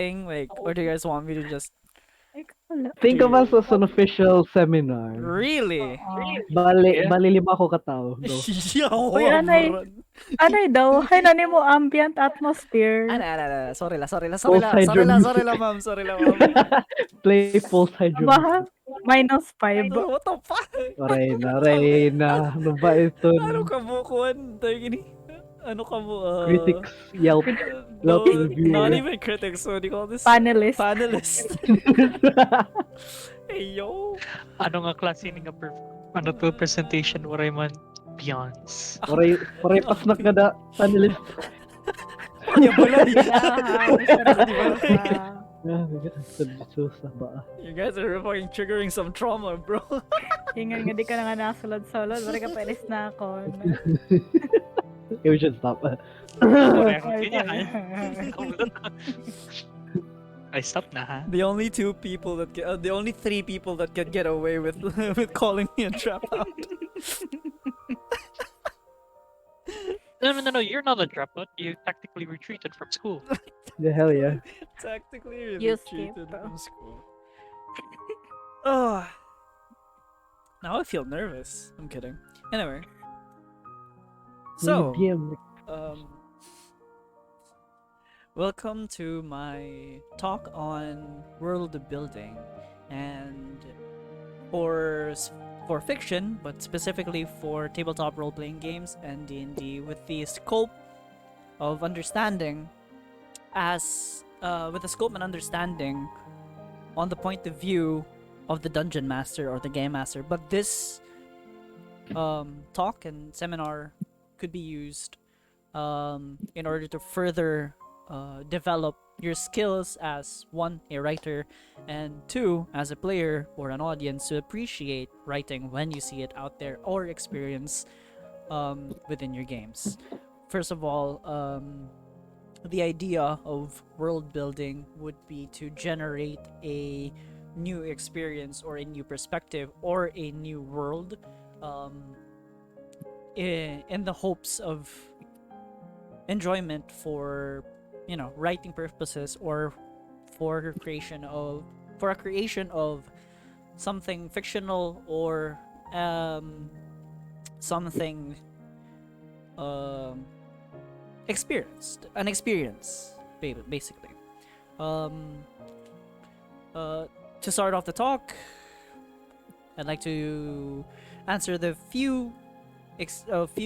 Like, or do you guys want me to just Think do of us you as an official seminar. really? Oo. Bali Yeah. 5 ka katao daw. Yo, Uy, abron. anay daw, hinani mo ambient atmosphere. Post-hydro Sorry music. la, ma'am. Sorry la, ma'am. Play post-hydro Baha, music. -5. What the fuck? Reyna, Reyna. Ano ba ito? Ano ka mo, kuwan? Tayo gini. Ano ka mo, Critics, Yelp, Yelp no, not reviewer. even critics. What do you call this? Panelist. Panelist. Hey, yo. Ano nga klase nga ano to presentation waray man Beyonce. Paray pas na kada panelist. Ya balay. Ah, Mr. Di balay. Ah, sa ba? You guys are fucking triggering some trauma, bro. Hingan nga di ka na nga nakasulod-sulod. Wala ka painis na ako. Okay, we should stop. Waray akong ganyan, ha? I stop na, ha? The only the only 3 people that can get away with with calling me a trap out. No, you're not a dropout. You tactically retreated from school. The hell yeah. Tactically You retreated skipped. from school. Oh, now I feel nervous. I'm kidding. Anyway, so DM. welcome to my talk on world building, and for fiction, but specifically for tabletop role-playing games and D&D, with the scope of understanding with the scope and understanding on the point of view of the dungeon master or the game master. But this talk and seminar could be used in order to further develop your skills as 1, a writer, and 2, as a player or an audience, to appreciate writing when you see it out there or experience within your games. First of all, the idea of world building would be to generate a new experience or a new perspective or a new world in the hopes of enjoyment for writing purposes, or for a creation of something fictional, or something an experience basically. To start off the talk, I'd like to answer the few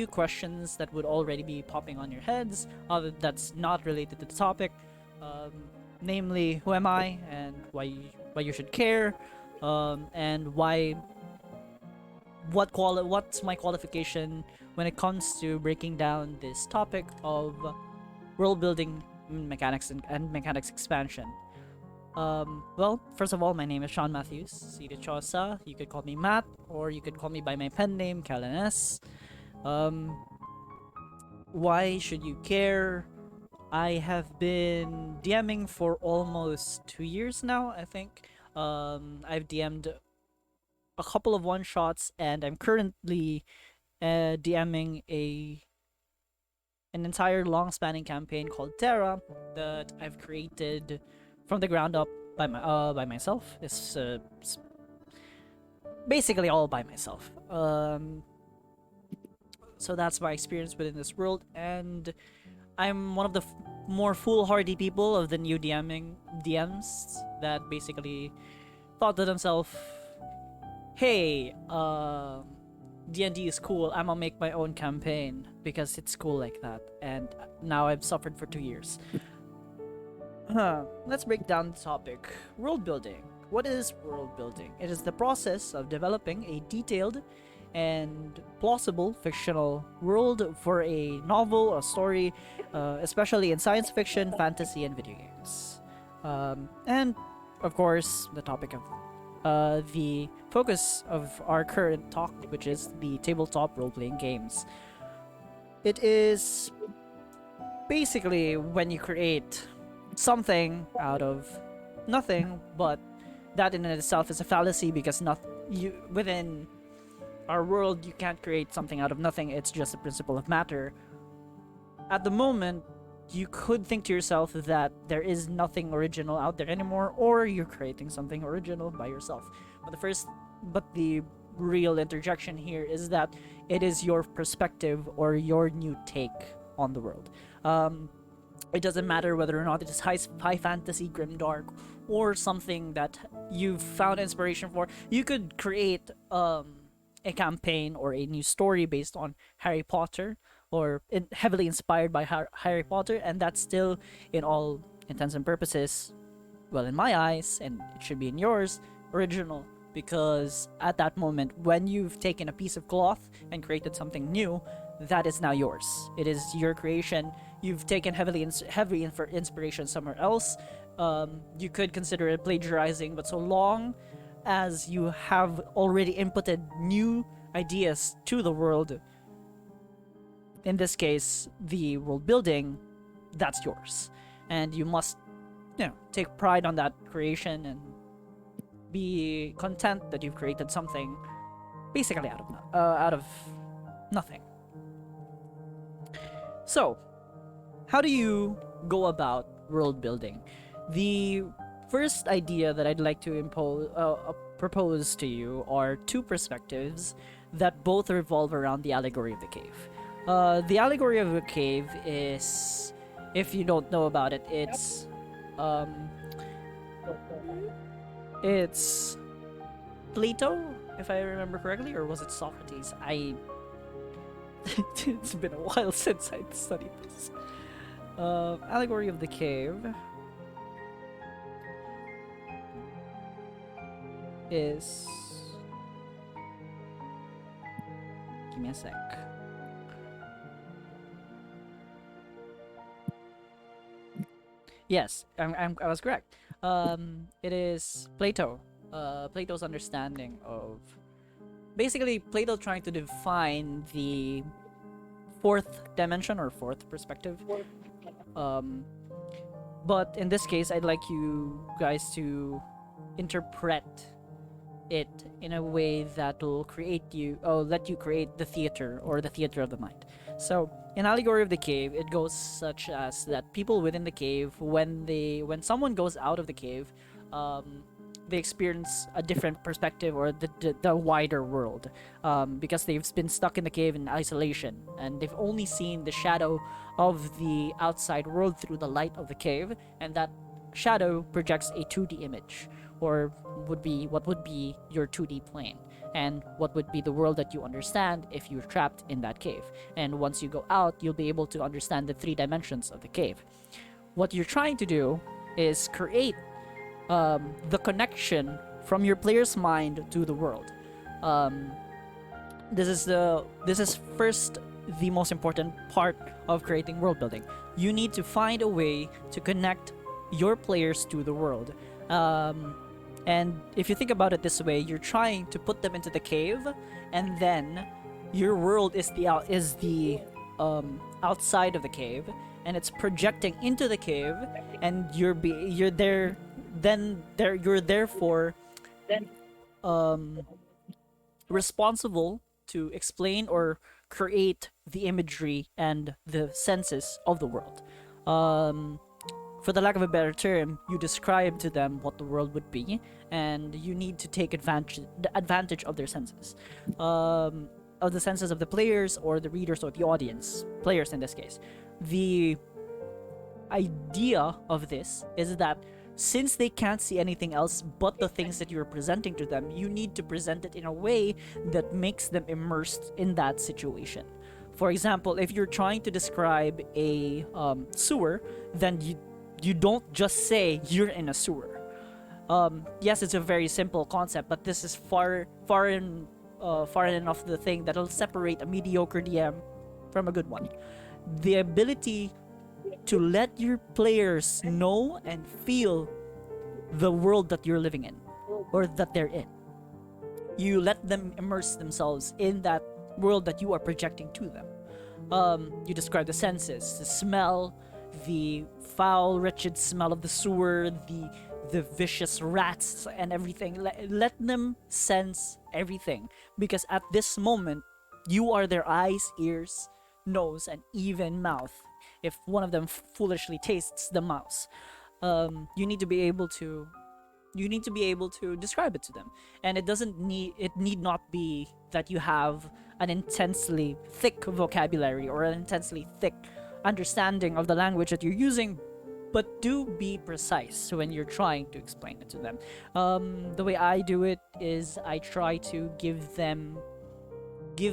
questions that would already be popping on your heads, that's not related to the topic, namely, who am I, and why you should care, and what's my qualification when it comes to breaking down this topic of world building mechanics and mechanics expansion. Well, first of all, my name is Sean Matthews, Sida Chosa. You could call me Matt, or you could call me by my pen name, Kellen S. Why should you care? I have been DMing for almost 2 years now, I think. I've DM'd a couple of one-shots, and I'm currently DMing an entire long-spanning campaign called Terra that I've created from the ground up by myself. It's basically all by myself. So that's my experience within this world, and I'm one of the more foolhardy people of the new DMs that basically thought to themselves, hey, D&D is cool, I'm gonna make my own campaign because it's cool like that, and now I've suffered for 2 years. Let's break down the topic. World building. What is world building? It is the process of developing a detailed and plausible fictional world for a novel, a story, especially in science fiction, fantasy, and video games. And of course, the topic of the focus of our current talk, which is the tabletop role-playing games. It is basically when you create something out of nothing, but that in itself is a fallacy, because within our world, you can't create something out of nothing. It's just a principle of matter. At the moment, you could think to yourself that there is nothing original out there anymore, or you're creating something original by yourself. But the real interjection here is that it is your perspective or your new take on the world. It doesn't matter whether or not it is high fantasy, grimdark, or something that you've found inspiration for. You could create a campaign or a new story based on Harry Potter, or heavily inspired by Harry Potter, and that's still, in all intents and purposes, well, in my eyes, and it should be in yours, original. Because at that moment, when you've taken a piece of cloth and created something new, that is now yours. It is your creation. You've taken heavy inspiration somewhere else. You could consider it plagiarizing, but so long as you have already inputted new ideas to the world, in this case, the world building, that's yours. And you must, take pride on that creation and be content that you've created something basically out of nothing. So, how do you go about world building? The first idea that I'd like to propose to you are two perspectives that both revolve around the allegory of the cave. The allegory of the cave is, if you don't know about it, it's Plato, if I remember correctly, or was it Socrates? It's been a while since I studied this. Allegory of the cave is... Give me a sec. Yes, I was correct. It is Plato. Plato's understanding of... Basically, Plato trying to define the fourth dimension or fourth perspective. But in this case, I'd like you guys to interpret it in a way that will let you create the theater, or the theater of the mind. So, in Allegory of the Cave, it goes such as that people within the cave, when someone goes out of the cave, they experience a different perspective, or the wider world, because they've been stuck in the cave in isolation, and they've only seen the shadow of the outside world through the light of the cave, and that shadow projects a 2D image, or what would be your 2D plane, and what would be the world that you understand if you're trapped in that cave. And once you go out, you'll be able to understand the 3 dimensions of the cave. What you're trying to do is create the connection from your player's mind to the world. This is first the most important part of creating world building. You need to find a way to connect your players to the world. And if you think about it this way, you're trying to put them into the cave, and then your world is the outside of the cave, and it's projecting into the cave, and you're therefore responsible to explain or create the imagery and the senses of the world. For the lack of a better term, you describe to them what the world would be, and you need to take advantage of their senses, of the senses of the players or the readers or the audience, players in this case. The idea of this is that since they can't see anything else but the things that you're presenting to them, you need to present it in a way that makes them immersed in that situation. For example, if you're trying to describe a sewer, then you don't just say you're in a sewer. Yes, it's a very simple concept, but this is far enough the thing that'll separate a mediocre DM from a good one. The ability to let your players know and feel the world that you're living in, or that they're in. You let them immerse themselves in that world that you are projecting to them. You describe the senses, the smell, the foul, wretched smell of the sewer, the vicious rats and everything. Let them sense everything, because at this moment you are their eyes, ears, nose, and even mouth, if one of them foolishly tastes the mouse. You need to be able to describe it to them, and it need not be that you have an intensely thick vocabulary or an intensely thick understanding of the language that you're using, but do be precise when you're trying to explain it to them. The way I do it is I try to give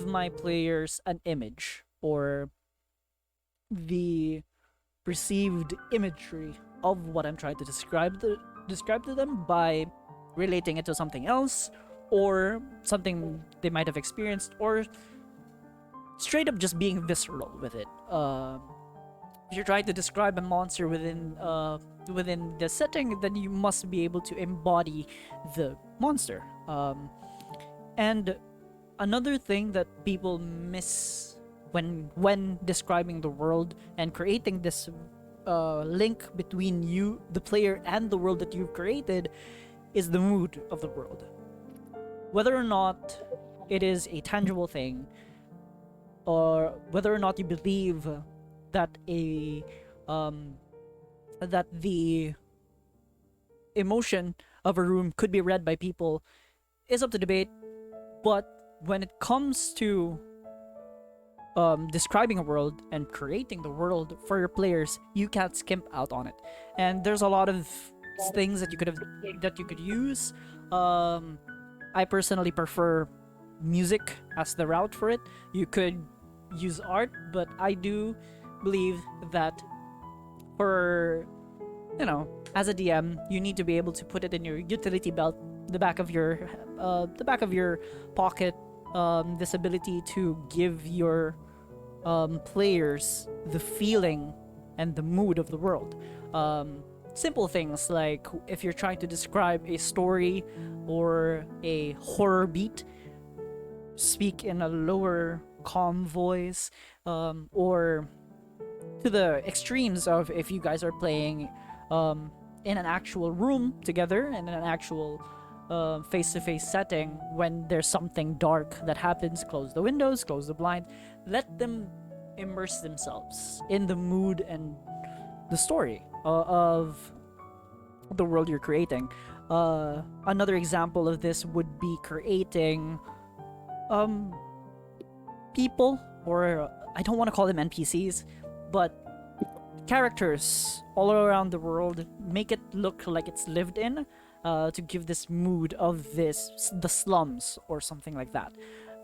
my players an image or the perceived imagery of what I'm trying to describe to them by relating it to something else or something they might have experienced, or straight up just being visceral with it. If you're trying to describe a monster within the setting, then you must be able to embody the monster. And another thing that people miss when describing the world and creating this link between you, the player, and the world that you've created is the mood of the world. Whether or not it is a tangible thing, or whether or not you believe that that the emotion of a room could be read by people is up to debate. But when it comes to describing a world and creating the world for your players, you can't skimp out on it. And there's a lot of things that you could use. I personally prefer music as the route for it. You could use art, but I do believe that for, as a DM, you need to be able to put it in your utility belt, the back of your pocket. This ability to give your players the feeling and the mood of the world. Simple things like if you're trying to describe a story or a horror beat, speak in a lower, calm voice, or to the extremes of if you guys are playing in an actual room together and in an actual face-to-face setting, when there's something dark that happens, close the windows, close the blind, let them immerse themselves in the mood and the story of the world you're creating. Another example of this would be creating people, or I don't want to call them NPCs, but characters all around the world. Make it look like it's lived in, to give this mood of the slums or something like that.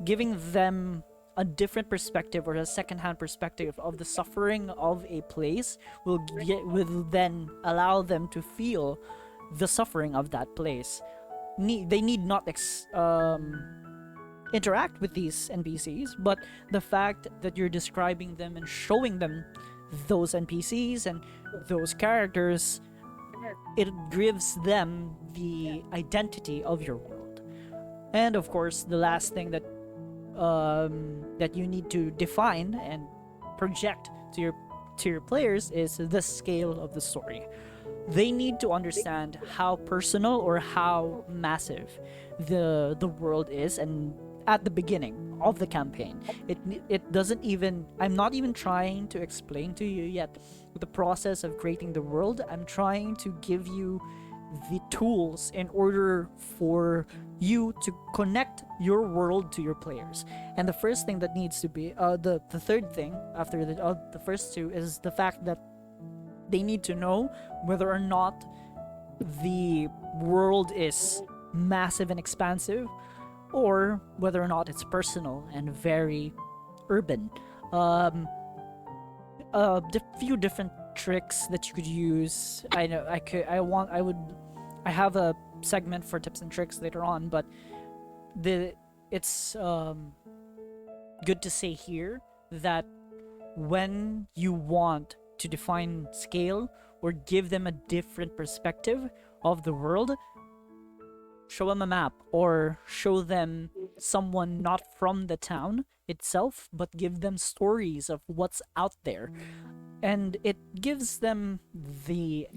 Giving them a different perspective or a secondhand perspective of the suffering of a place will then allow them to feel the suffering of that place. They need not interact with these NPCs, but the fact that you're describing them and showing them those NPCs and those characters, it gives them the identity of your world. And of course, the last thing that you need to define and project to your players is the scale of the story. They need to understand how personal or how massive the world is, and at the beginning of the campaign, it doesn't even, I'm not even trying to explain to you yet the process of creating the world. I'm trying to give you the tools in order for you to connect your world to your players. And the first thing that needs to be the third thing after the first two is the fact that they need to know whether or not the world is massive and expansive, or whether or not it's personal and very urban. Few different tricks that you could use. I have a segment for tips and tricks later on, but it's good to say here that when you want to define scale or give them a different perspective of the world, show them a map or show them someone not from the town itself, but give them stories of what's out there. And it gives them the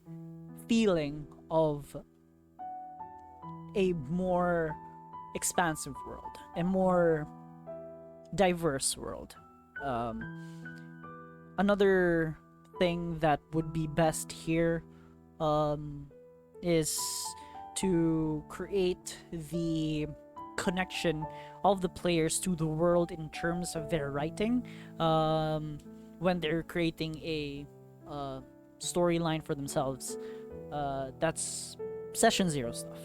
feeling of a more expansive world, a more diverse world. Another thing that would be best here is to create the connection of the players to the world in terms of their writing when they're creating a storyline for themselves. That's session 0 stuff.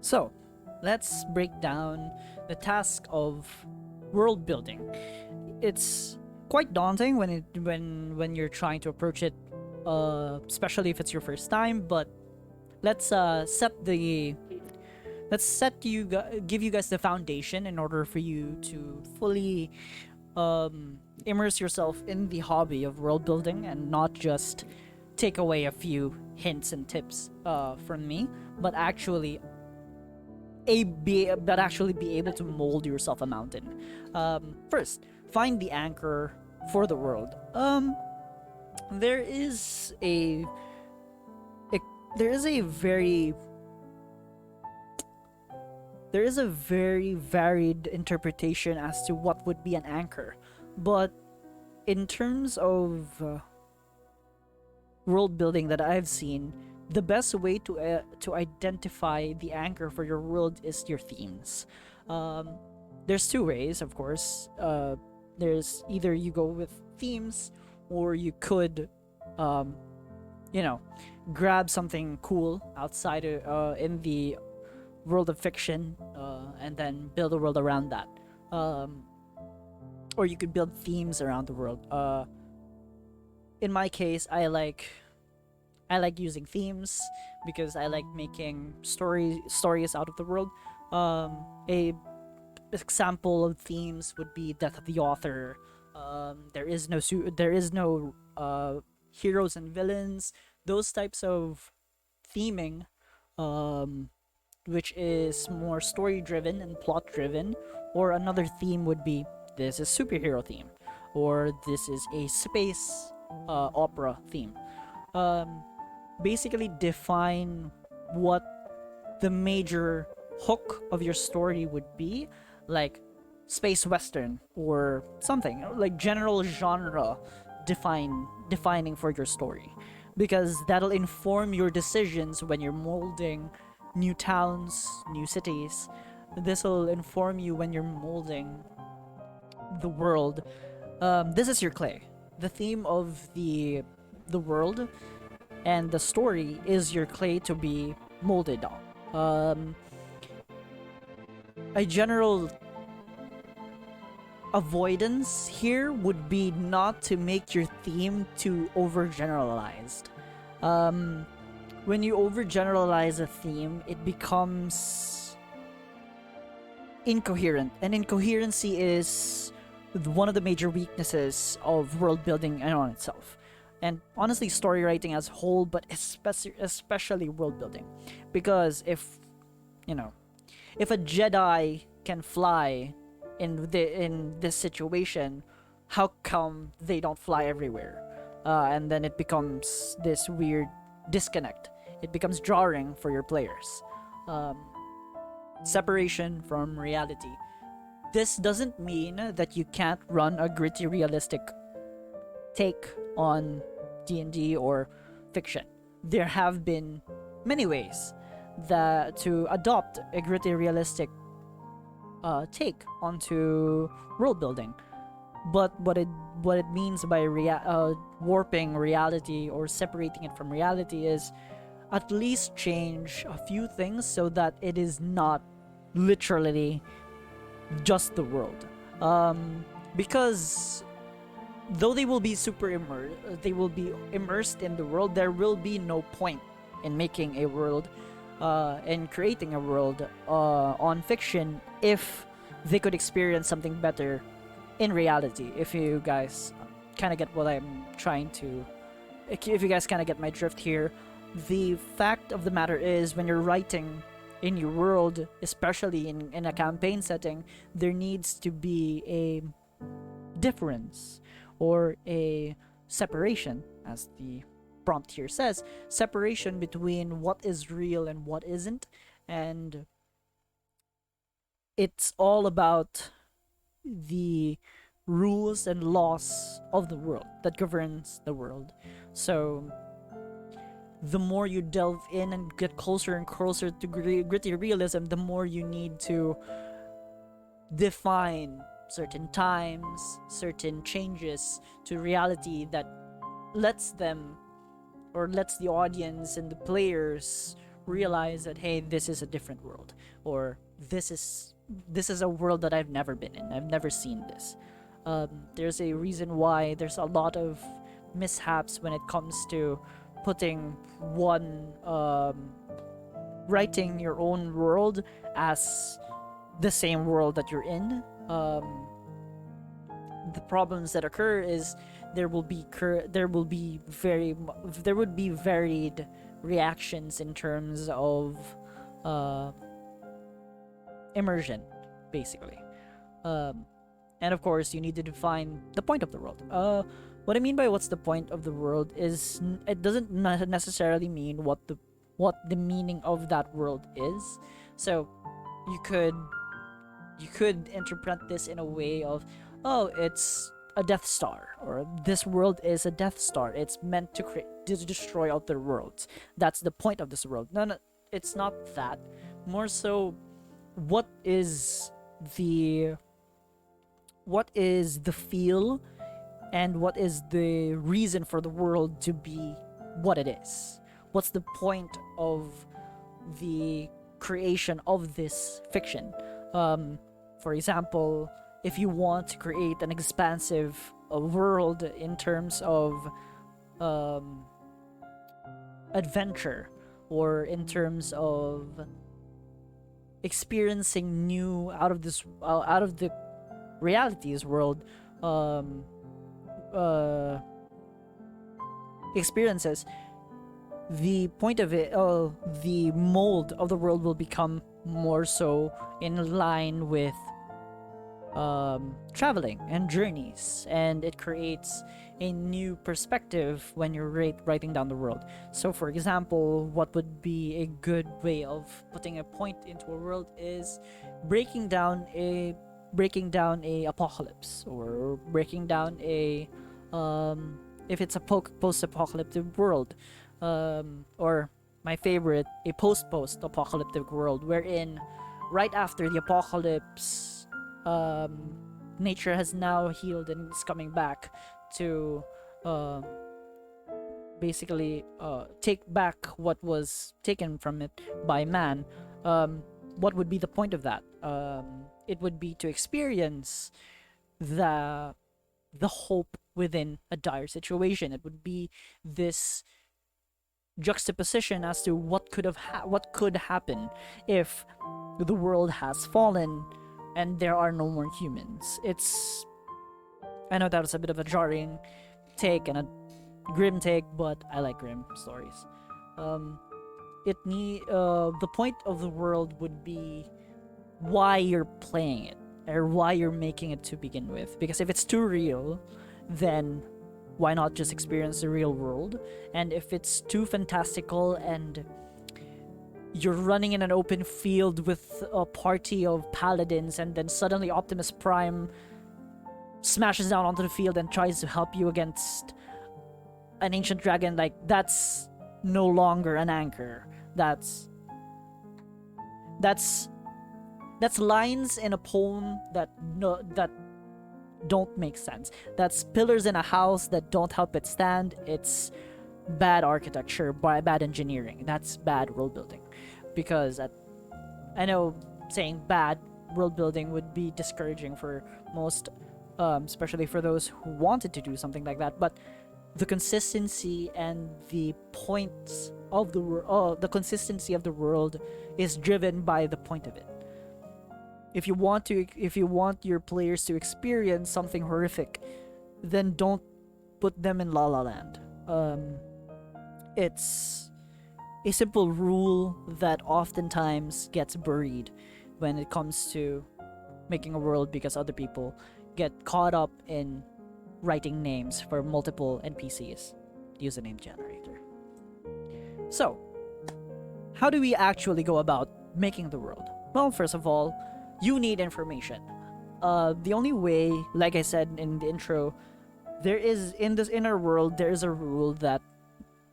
So let's break down the task of world building. It's quite daunting when you're trying to approach it, especially if it's your first time. But let's give you guys the foundation in order for you to fully immerse yourself in the hobby of world building and not just take away a few hints and tips from me, but actually be able to mold yourself a mountain. First, find the anchor for the world. There is a very varied interpretation as to what would be an anchor, but in terms of world building that I've seen, the best way to identify the anchor for your world is your themes. There's two ways, of course. There's either you go with themes, or you could, grab something cool outside in the world of fiction, and then build a world around that. Or you could build themes around the world. In my case, I like using themes because I like making stories out of the world. A example of themes would be death of the author. There is no heroes and villains. Those types of theming, which is more story driven and plot driven. Or another theme would be, this is superhero theme, or this is a space opera theme. Basically define what the major hook of your story would be, like space western or something like general genre defining for your story, because that'll inform your decisions when you're molding new towns, new cities. This will inform you when you're molding the world. This is your clay. The theme of the world and the story is your clay to be molded on. A general avoidance here would be not to make your theme too overgeneralized. When you overgeneralize a theme, it becomes incoherent, and incoherency is one of the major weaknesses of world building on itself, and honestly story writing as a whole, but especially world building. Because if a Jedi can fly in this situation, how come they don't fly everywhere? And then it becomes this weird disconnect. It becomes jarring for your players. Separation from reality. This doesn't mean that you can't run a gritty, realistic take on D&D or fiction. There have been many ways to adopt a gritty, realistic take onto world building. But what it means by warping reality or separating it from reality is at least change a few things so that it is not literally just the world. Because though they will be immersed in the world, there will be no point in making a world and creating a world on fiction if they could experience something better in reality. If you guys kind of get what I'm trying to, if you guys kind of get my drift here, the fact of the matter is, when you're writing in your world, especially in a campaign setting, there needs to be a difference or a separation, as the prompt here says, separation between what is real and what isn't. And it's all about the rules and laws of the world that governs the world. So the more you delve in and get closer and closer to gritty realism, the more you need to define certain times, certain changes to reality that lets them, or lets the audience and the players realize that, hey, this is a different world, or this is a world that I've never been in. I've never seen this. There's a reason why there's a lot of mishaps when it comes to putting writing your own world as the same world that you're in. The problems that occur is there would be varied reactions in terms of immersion, basically. And of course, you need to define the point of the world. What I mean by what's the point of the world is it doesn't necessarily mean what the meaning of that world is. So you could interpret this in a way of, oh, it's a Death Star, or this world is a Death Star. It's meant to destroy other worlds. That's the point of this world. No, it's not that. More so, what is the feel and what is the reason for the world to be what it is? What's the point of the creation of this fiction? For example, if you want to create an expansive world in terms of adventure, or in terms of experiencing new out of the realities world experiences, the point of it, the mold of the world will become more so in line with traveling and journeys, and it creates a new perspective when you're writing down the world. So for example, what would be a good way of putting a point into a world is breaking down a apocalypse, or breaking down a if it's a post-apocalyptic world, or my favorite, a post-apocalyptic world, wherein right after the apocalypse, nature has now healed and is coming back to basically take back what was taken from it by man. What would be the point of that? It would be to experience the hope within a dire situation. It would be this juxtaposition as to what could happen if the world has fallen and there are no more humans. I know that was a bit of a jarring take and a grim take, but I like grim stories. The point of the world would be why you're playing it, or why you're making it to begin with. Because if it's too real, then why not just experience the real world? And if it's too fantastical and you're running in an open field with a party of paladins, and then suddenly Optimus Prime smashes down onto the field and tries to help you against an ancient dragon, like, that's no longer an anchor. That's lines in a poem that don't make sense. That's pillars in a house that don't help it stand. It's bad architecture, bad engineering. That's bad world building. Because I know saying bad world building would be discouraging for most, especially for those who wanted to do something like that. But the consistency and the points of the world, the consistency of the world is driven by the point of it. If you want your players to experience something horrific, then don't put them in La La Land. It's a simple rule that oftentimes gets buried when it comes to making a world, because other people get caught up in writing names for multiple NPCs. Use a name generator. So, how do we actually go about making the world? Well, first of all, you need information. The only way, like I said in the intro, there is in this inner world there is a rule that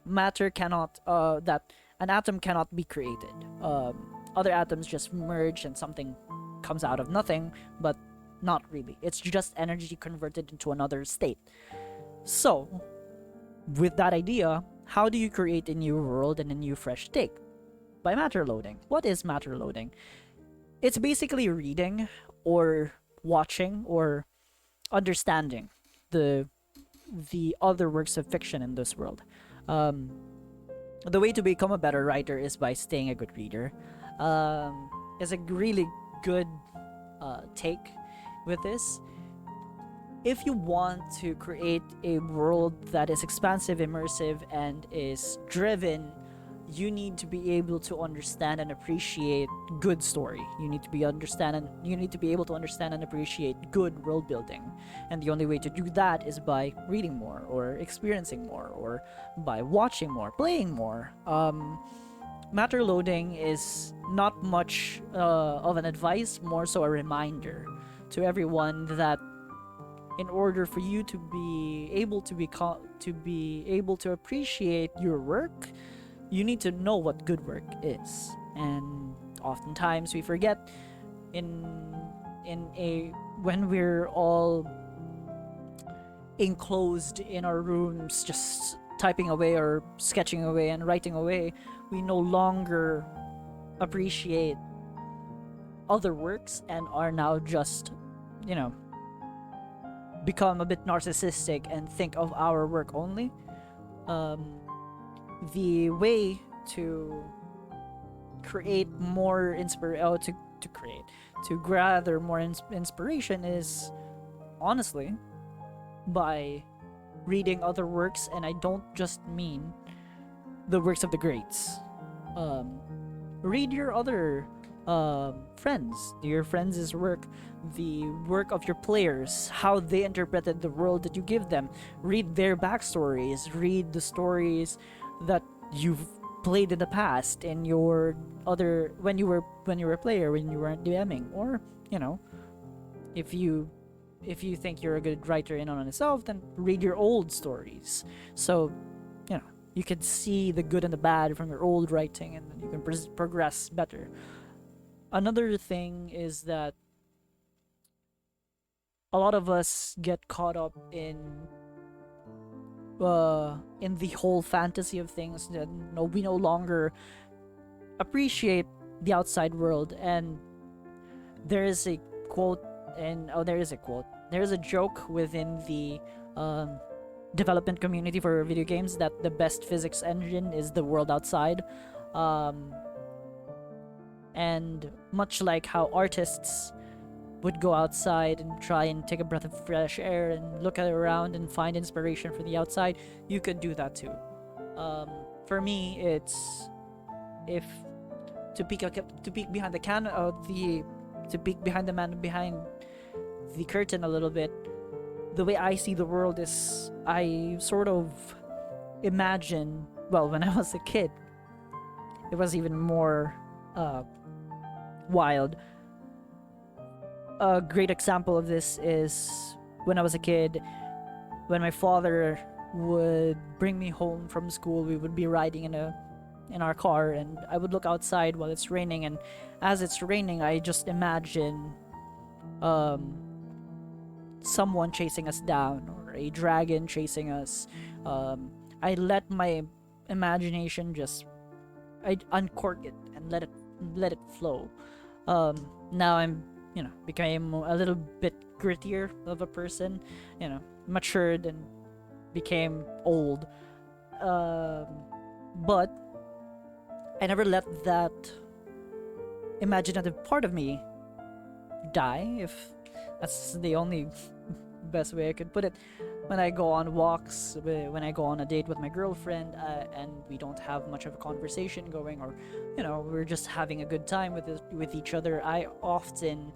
matter cannot that an atom cannot be created. Other atoms just merge and something comes out of nothing, but not really. It's just energy converted into another state. So, with that idea, how do you create a new world and a new fresh take? By matter loading. What is matter loading? It's basically reading or watching or understanding the other works of fiction in this world. The way to become a better writer is by staying a good reader. Is a really good take with this. If you want to create a world that is expansive, immersive, and is driven, you need to be able to understand and appreciate good story. You need to be able to understand and appreciate good world building. And the only way to do that is by reading more or experiencing more or by watching more, playing more. Matter loading is not much of an advice, more so a reminder to everyone that in order for you to be able to appreciate your work, you need to know what good work is. And oftentimes we forget when we're all enclosed in our rooms just typing away or sketching away and writing away, we no longer appreciate other works and are now just, become a bit narcissistic and think of our work only. The way to create more to gather more inspiration is honestly by reading other works, and I don't just mean the works of the greats. Read your other friends, your friends' work, the work of your players, how they interpreted the world that you give them. Read their backstories, read the stories that you've played in the past in your other when you were a player, when you weren't DMing, or if you think you're a good writer in on itself, then read your old stories. So you can see the good and the bad from your old writing, and then you can progress better. Another thing is that a lot of us get caught up in the whole fantasy of things that we no longer appreciate the outside world. And there is a quote, there is a joke within the development community for video games that the best physics engine is the world outside. And much like how artists would go outside and try and take a breath of fresh air and look around and find inspiration from the outside, you could do that too. For me, it's to peek behind the man behind the curtain a little bit. The way I see the world is, I sort of imagine, when I was a kid, it was even more wild. A great example of this is when I was a kid, when my father would bring me home from school. We would be riding in our car, and I would look outside while it's raining, and as it's raining, I just imagine someone chasing us down or a dragon chasing us. I let my imagination I uncork it and let it flow. Now I'm became a little bit grittier of a person, matured and became old. But I never let that imaginative part of me die, if that's the only best way I could put it. When I go on walks, when I go on a date with my girlfriend, and we don't have much of a conversation going, or we're just having a good time with each other, I often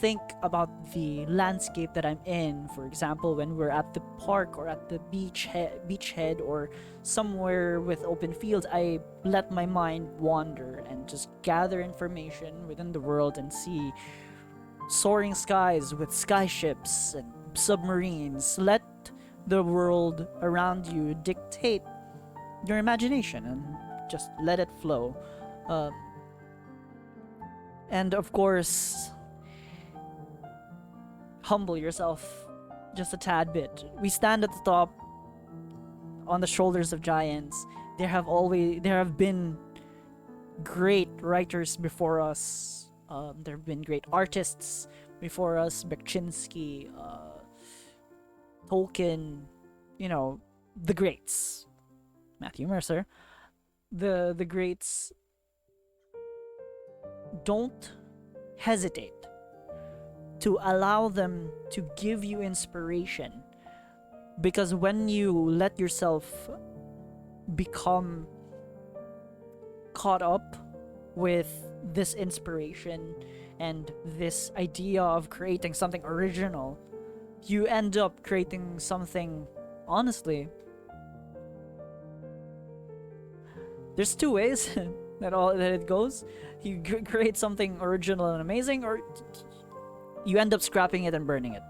think about the landscape that I'm in. For example, when we're at the park or at the beachhead or somewhere with open fields, I let my mind wander and just gather information within the world and see soaring skies with skyships and submarines. Let the world around you dictate your imagination and just let it flow. And of course, humble yourself just a tad bit. We stand at the top on the shoulders of giants. There have been great writers before us. There have been great artists before us, Bekchinsky, Tolkien, the greats. Matthew Mercer. The greats. Don't hesitate to allow them to give you inspiration, because when you let yourself become caught up with this inspiration and this idea of creating something original, you end up creating something, honestly, there's two ways that it goes. You create something original and amazing, or you end up scrapping it and burning it.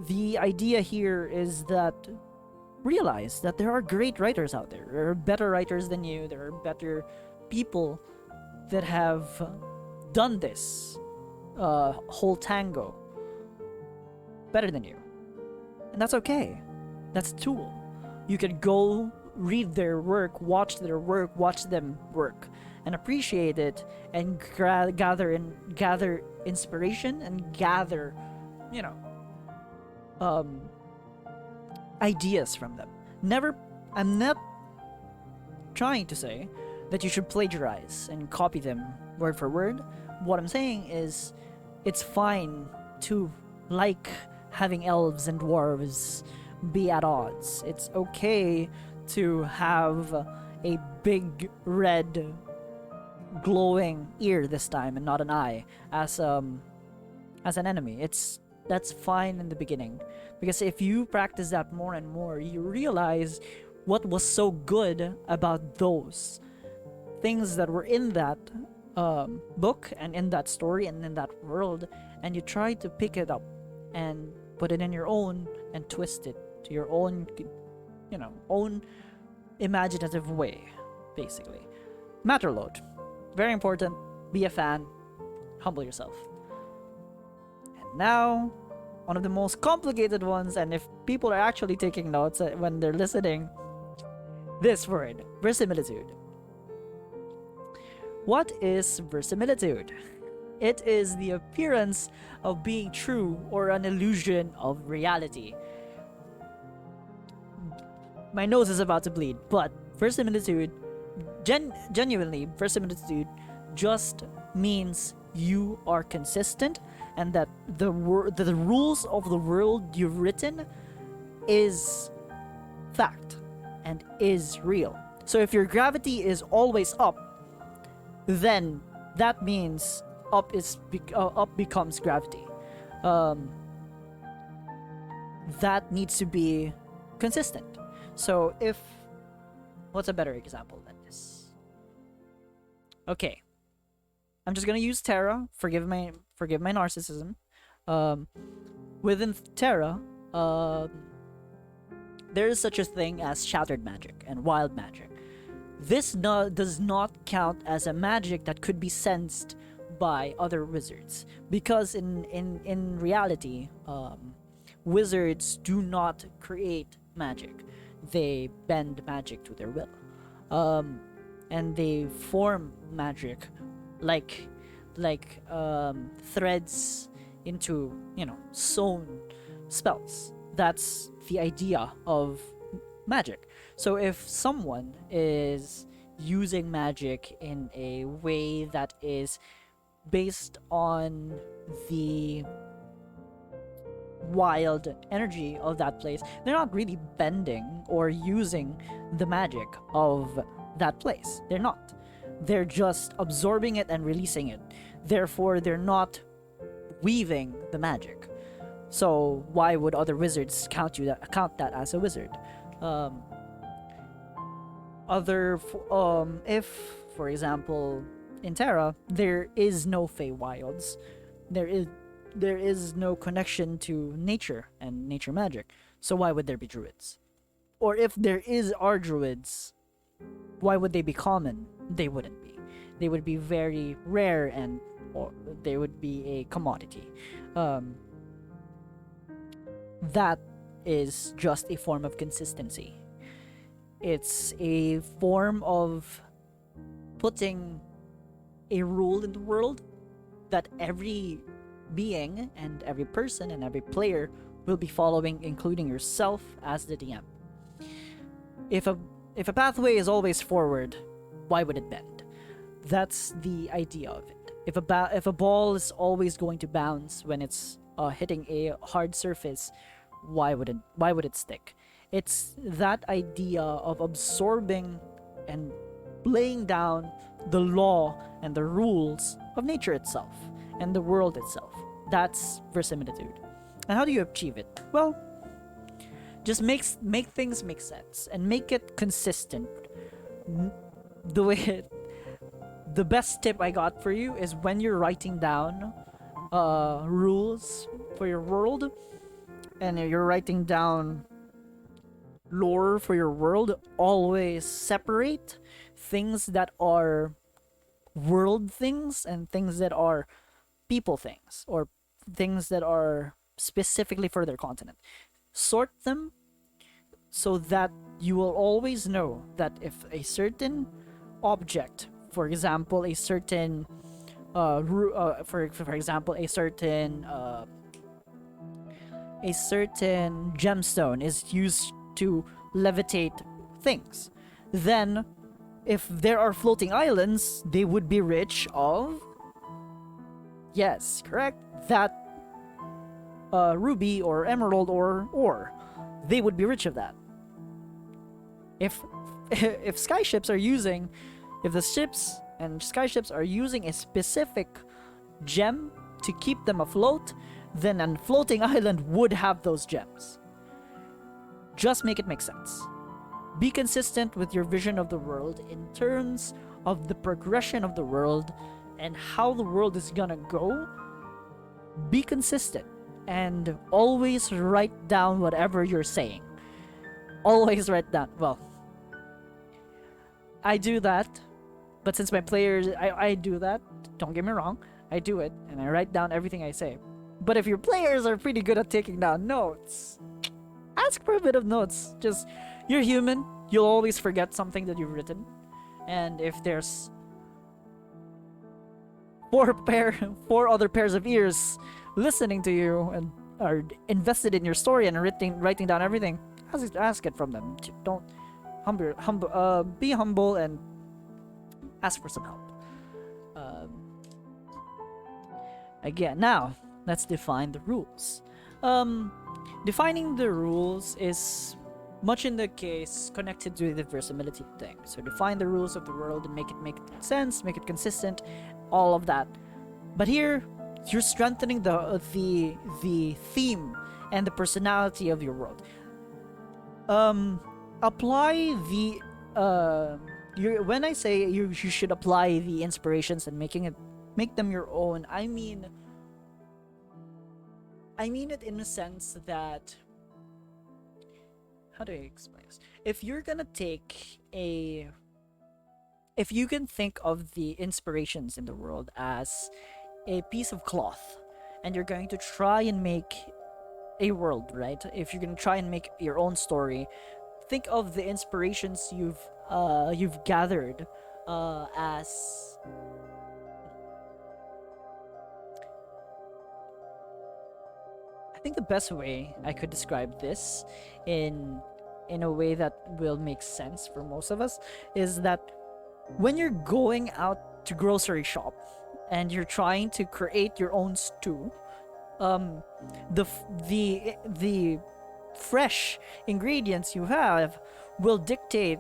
The idea here is that realize that there are great writers out there. There are better writers than you. There are better people that have done this whole tango better than you. And that's okay. That's a tool. You can go read their work, watch their work, watch them work, and appreciate it, and gather inspiration and gather, ideas from them. I'm not trying to say that you should plagiarize and copy them word for word. What I'm saying is, it's fine to like having elves and dwarves be at odds. It's okay to have a big red glowing ear this time and not an eye as an enemy. That's fine in the beginning, because if you practice that more and more, you realize what was so good about those things that were in that book and in that story and in that world, and you try to pick it up and put it in your own and twist it to your own own imaginative way, basically. Matter load, very important. Be a fan, humble yourself. And now, one of the most complicated ones, and if people are actually taking notes when they're listening, this word, verisimilitude. What is verisimilitude? It is the appearance of being true or an illusion of reality. My nose is about to bleed, but verisimilitude, genuinely, verisimilitude just means you are consistent, and that the rules of the world you've written is fact and is real. So if your gravity is always up, then that means up becomes gravity. That needs to be consistent. So what's a better example than this? Okay, I'm just gonna use Terra. Forgive my narcissism. Within Terra, there is such a thing as shattered magic and wild magic. This does not count as a magic that could be sensed by other wizards, because in reality, wizards do not create magic. They bend magic to their will, and they form magic like threads into sewn spells. That's the idea of magic. So if someone is using magic in a way that is based on the wild energy of that place, they're not really bending or using the magic of that place. They're not. They're just absorbing it and releasing it. Therefore, they're not weaving the magic. So why would other wizards count that as a wizard? If, for example, in Terra, there is no Feywilds. There is there is no connection to nature and nature magic. So why would there be druids? Or if there are druids, why would they be common? They wouldn't be. They would be very rare, and or they would be a commodity. Um, that is just a form of consistency. It's a form of putting a rule in the world that every being and every person and every player will be following, including yourself as the DM. If a pathway is always forward, why would it bend? That's the idea of it. If a ball is always going to bounce when it's hitting a hard surface, why would it stick? It's that idea of absorbing and laying down the law and the rules of nature itself and the world itself. That's verisimilitude. And how do you achieve it? Well, just make things make sense and make it consistent. The way the best tip I got for you is when you're writing down rules for your world and you're writing down lore for your world, always separate things that are world things and things that are people things, or things that are specifically for their continent. Sort them so that you will always know that if a certain object, for example, a certain for example, a certain gemstone is used to levitate things, then if there are floating islands, they would be rich of, yes, correct, that ruby or emerald or ore. They would be rich of that. If if the ships and skyships are using a specific gem to keep them afloat, then a floating island would have those gems. Just make it make sense. Be consistent with your vision of the world in terms of the progression of the world and how the world is gonna go. Be consistent and always write down whatever you're saying. Always write down. Well, I do that, but since my players, I do that. Don't get me wrong, I do it and I write down everything I say. But if your players are pretty good at taking down notes, ask for a bit of notes. Just, you're human. You'll always forget something that you've written. And if there's four other pairs of ears listening to you and are invested in your story and writing down everything, ask it from them. Don't be humble and ask for some help. Again, now let's define the rules. Defining the rules is much in the case connected to the verisimilitude thing. So define the rules of the world and make it sense, make it consistent, all of that. But here, you're strengthening the theme and the personality of your world. Apply the when I say you should apply the inspirations and make them your own, I mean it in a sense that, how do I explain this? If you can think of the inspirations in the world as a piece of cloth and you're going to try and make a world, right? If you're going to try and make your own story, think of the inspirations you've gathered as I think the best way I could describe this in a way that will make sense for most of us is that when you're going out to grocery shop and you're trying to create your own stew, the fresh ingredients you have will dictate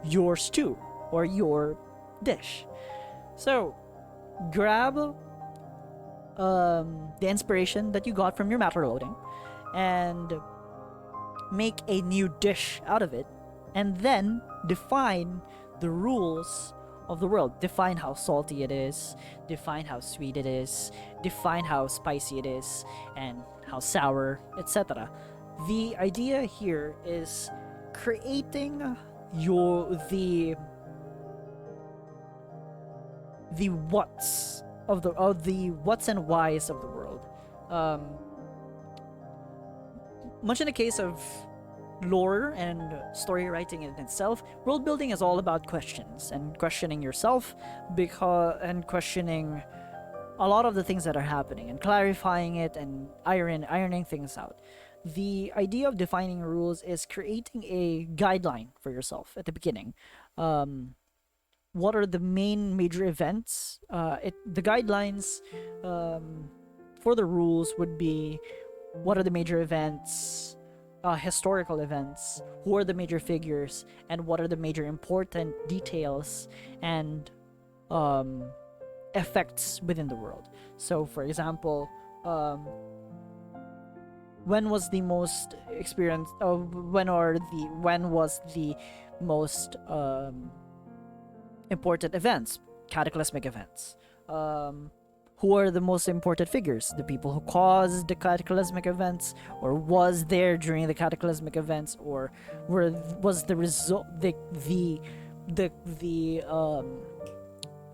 your stew or your dish. So grab the inspiration that you got from your map loading and make a new dish out of it, and then define the rules of the world. Define how salty it is, define how sweet it is, define how spicy it is, and how sour, etc. The idea here is creating the what's of the what's and whys of the world. Much in the case of lore and story writing in itself, world building is all about questions and questioning yourself, and questioning a lot of the things that are happening and clarifying it and ironing things out. The idea of defining rules is creating a guideline for yourself at the beginning. What are the main major events? The guidelines for the rules would be what are the major events, historical events, who are the major figures, and what are the major important details and effects within the world. So, for example, when was the most experience? When was the most important events? Cataclysmic events. Who are the most important figures? The people who caused the cataclysmic events, or was there during the cataclysmic events, or was the result the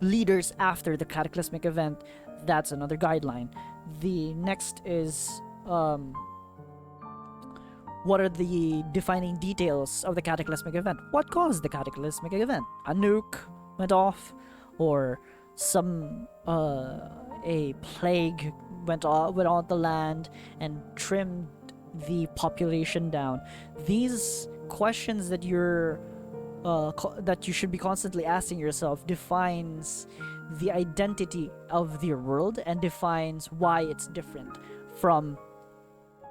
leaders after the cataclysmic event? That's another guideline. The next is what are the defining details of the cataclysmic event? What caused the cataclysmic event? A nuke went off, or some a plague went on the land and trimmed the population down. These questions that that you should be constantly asking yourself defines the identity of your world and defines why it's different from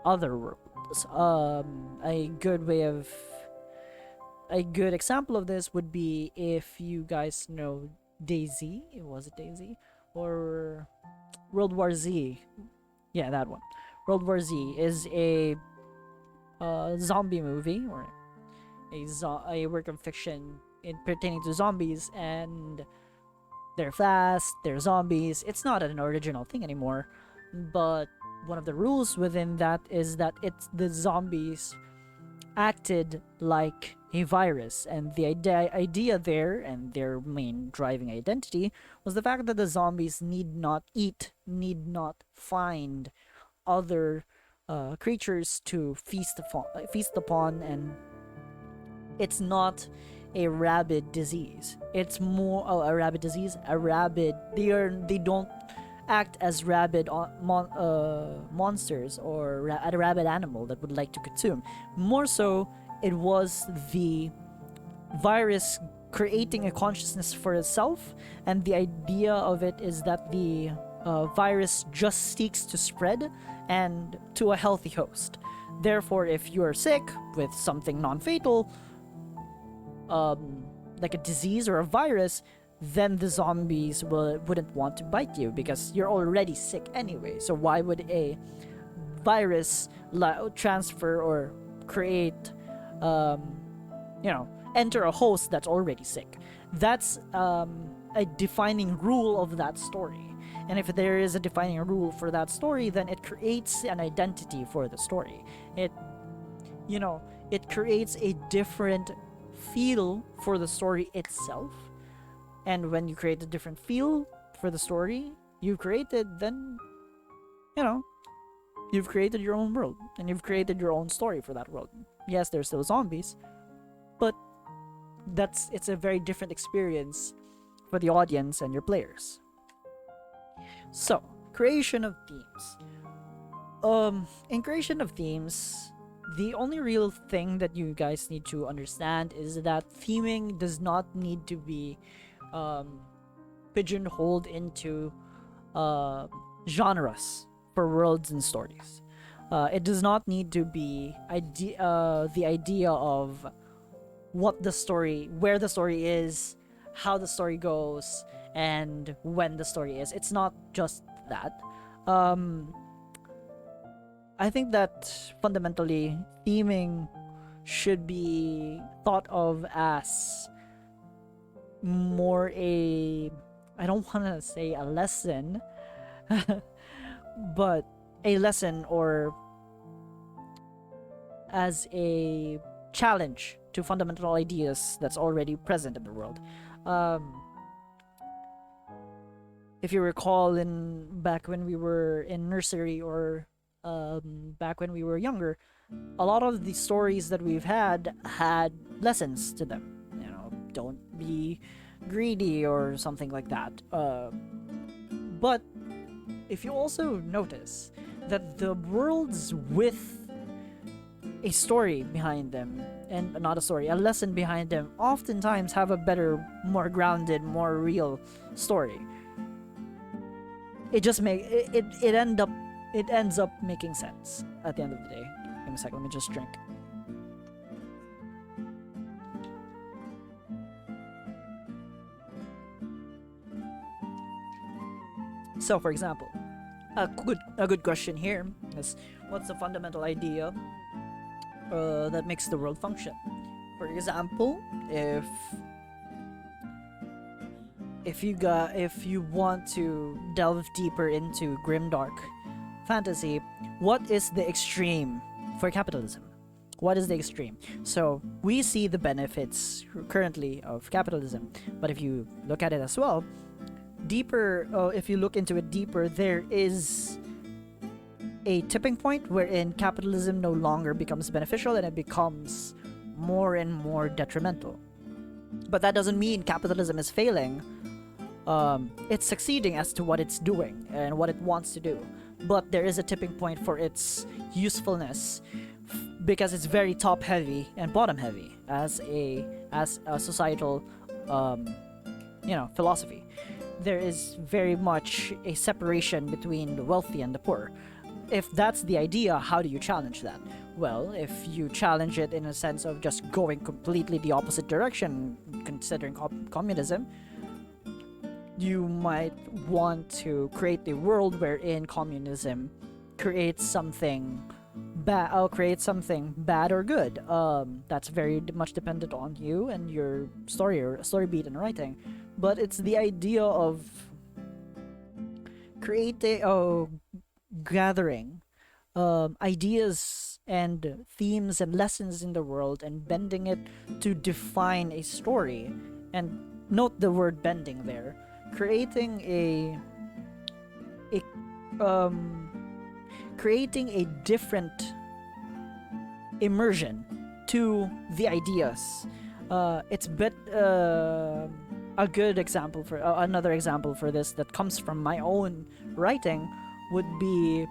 other worlds. A good example of this would be if you guys know DayZ. Was it DayZ? Or World War Z? Yeah, that one. World War Z is a zombie movie, or a work of fiction pertaining to zombies, and they're fast, they're zombies. It's not an original thing anymore, but one of the rules within that is that the zombies acted like a virus, and the idea there, and their main driving identity, was the fact that the zombies need not find other creatures to feast upon, and it's not a rabid disease. It's more a rabid disease. They don't act as rabid monsters or a rabid animal that would like to consume. More so, it was the virus creating a consciousness for itself, and the idea of it is that the virus just seeks to spread and to a healthy host. Therefore, if you're sick with something non-fatal, like a disease or a virus, then the zombies wouldn't want to bite you because you're already sick anyway. So why would a virus transfer or create, enter a host that's already sick? That's a defining rule of that story. And if there is a defining rule for that story, then it creates an identity for the story. It creates a different feel for the story itself. And when you create a different feel for the story you've created, then you've created your own world and you've created your own story for that world. Yes, there's still zombies, but it's a very different experience for the audience and your players. So, creation of themes. In creation of themes, the only real thing that you guys need to understand is that theming does not need to be pigeonholed into genres for worlds and stories. It does not need to be the idea of what the story, where the story is, how the story goes, and when the story is. It's not just that. I think that fundamentally theming should be thought of as more a, I don't want to say a lesson, but a lesson, or as a challenge to fundamental ideas that's already present in the world. Um, if you recall, in back when we were in nursery, or back when we were younger, a lot of the stories that we've had lessons to them. You know, don't be greedy or something like that. But if you also notice that the worlds with a story behind them, and not a story, a lesson behind them, oftentimes have a better, more grounded, more real story. It just it ends up making sense at the end of the day. Give me a second, let me just drink. So, for example, a good question here is, what's the fundamental idea that makes the world function? For example, if you want to delve deeper into grimdark fantasy, what is the extreme for capitalism? What is the extreme? So we see the benefits currently of capitalism, but if you look at it as well deeper, if you look into it deeper, there is a tipping point wherein capitalism no longer becomes beneficial and it becomes more and more detrimental. But that doesn't mean capitalism is failing. It's succeeding as to what it's doing and what it wants to do. But there is a tipping point for its usefulness, because it's very top heavy and bottom heavy as a societal philosophy. There is very much a separation between the wealthy and the poor. If that's the idea, how do you challenge that? Well, if you challenge it in a sense of just going completely the opposite direction, considering communism, you might want to create a world wherein communism creates something bad or good. That's very much dependent on you and your story beat and writing. But it's the idea of gathering ideas and themes and lessons in the world and bending it to define a story. And note the word bending there. Creating a different immersion to the ideas. It's a good example for another example for this that comes from my own writing would be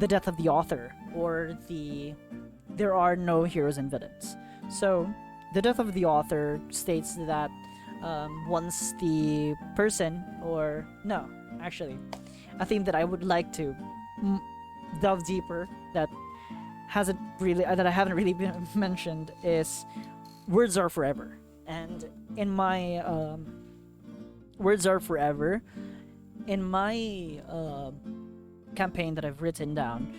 the death of the author, or there are no heroes and villains. So the death of the author states that once the person, or no, actually, a theme that I would like to delve deeper that I haven't really been mentioned is words are forever. And in my words are forever, in my campaign that I've written down,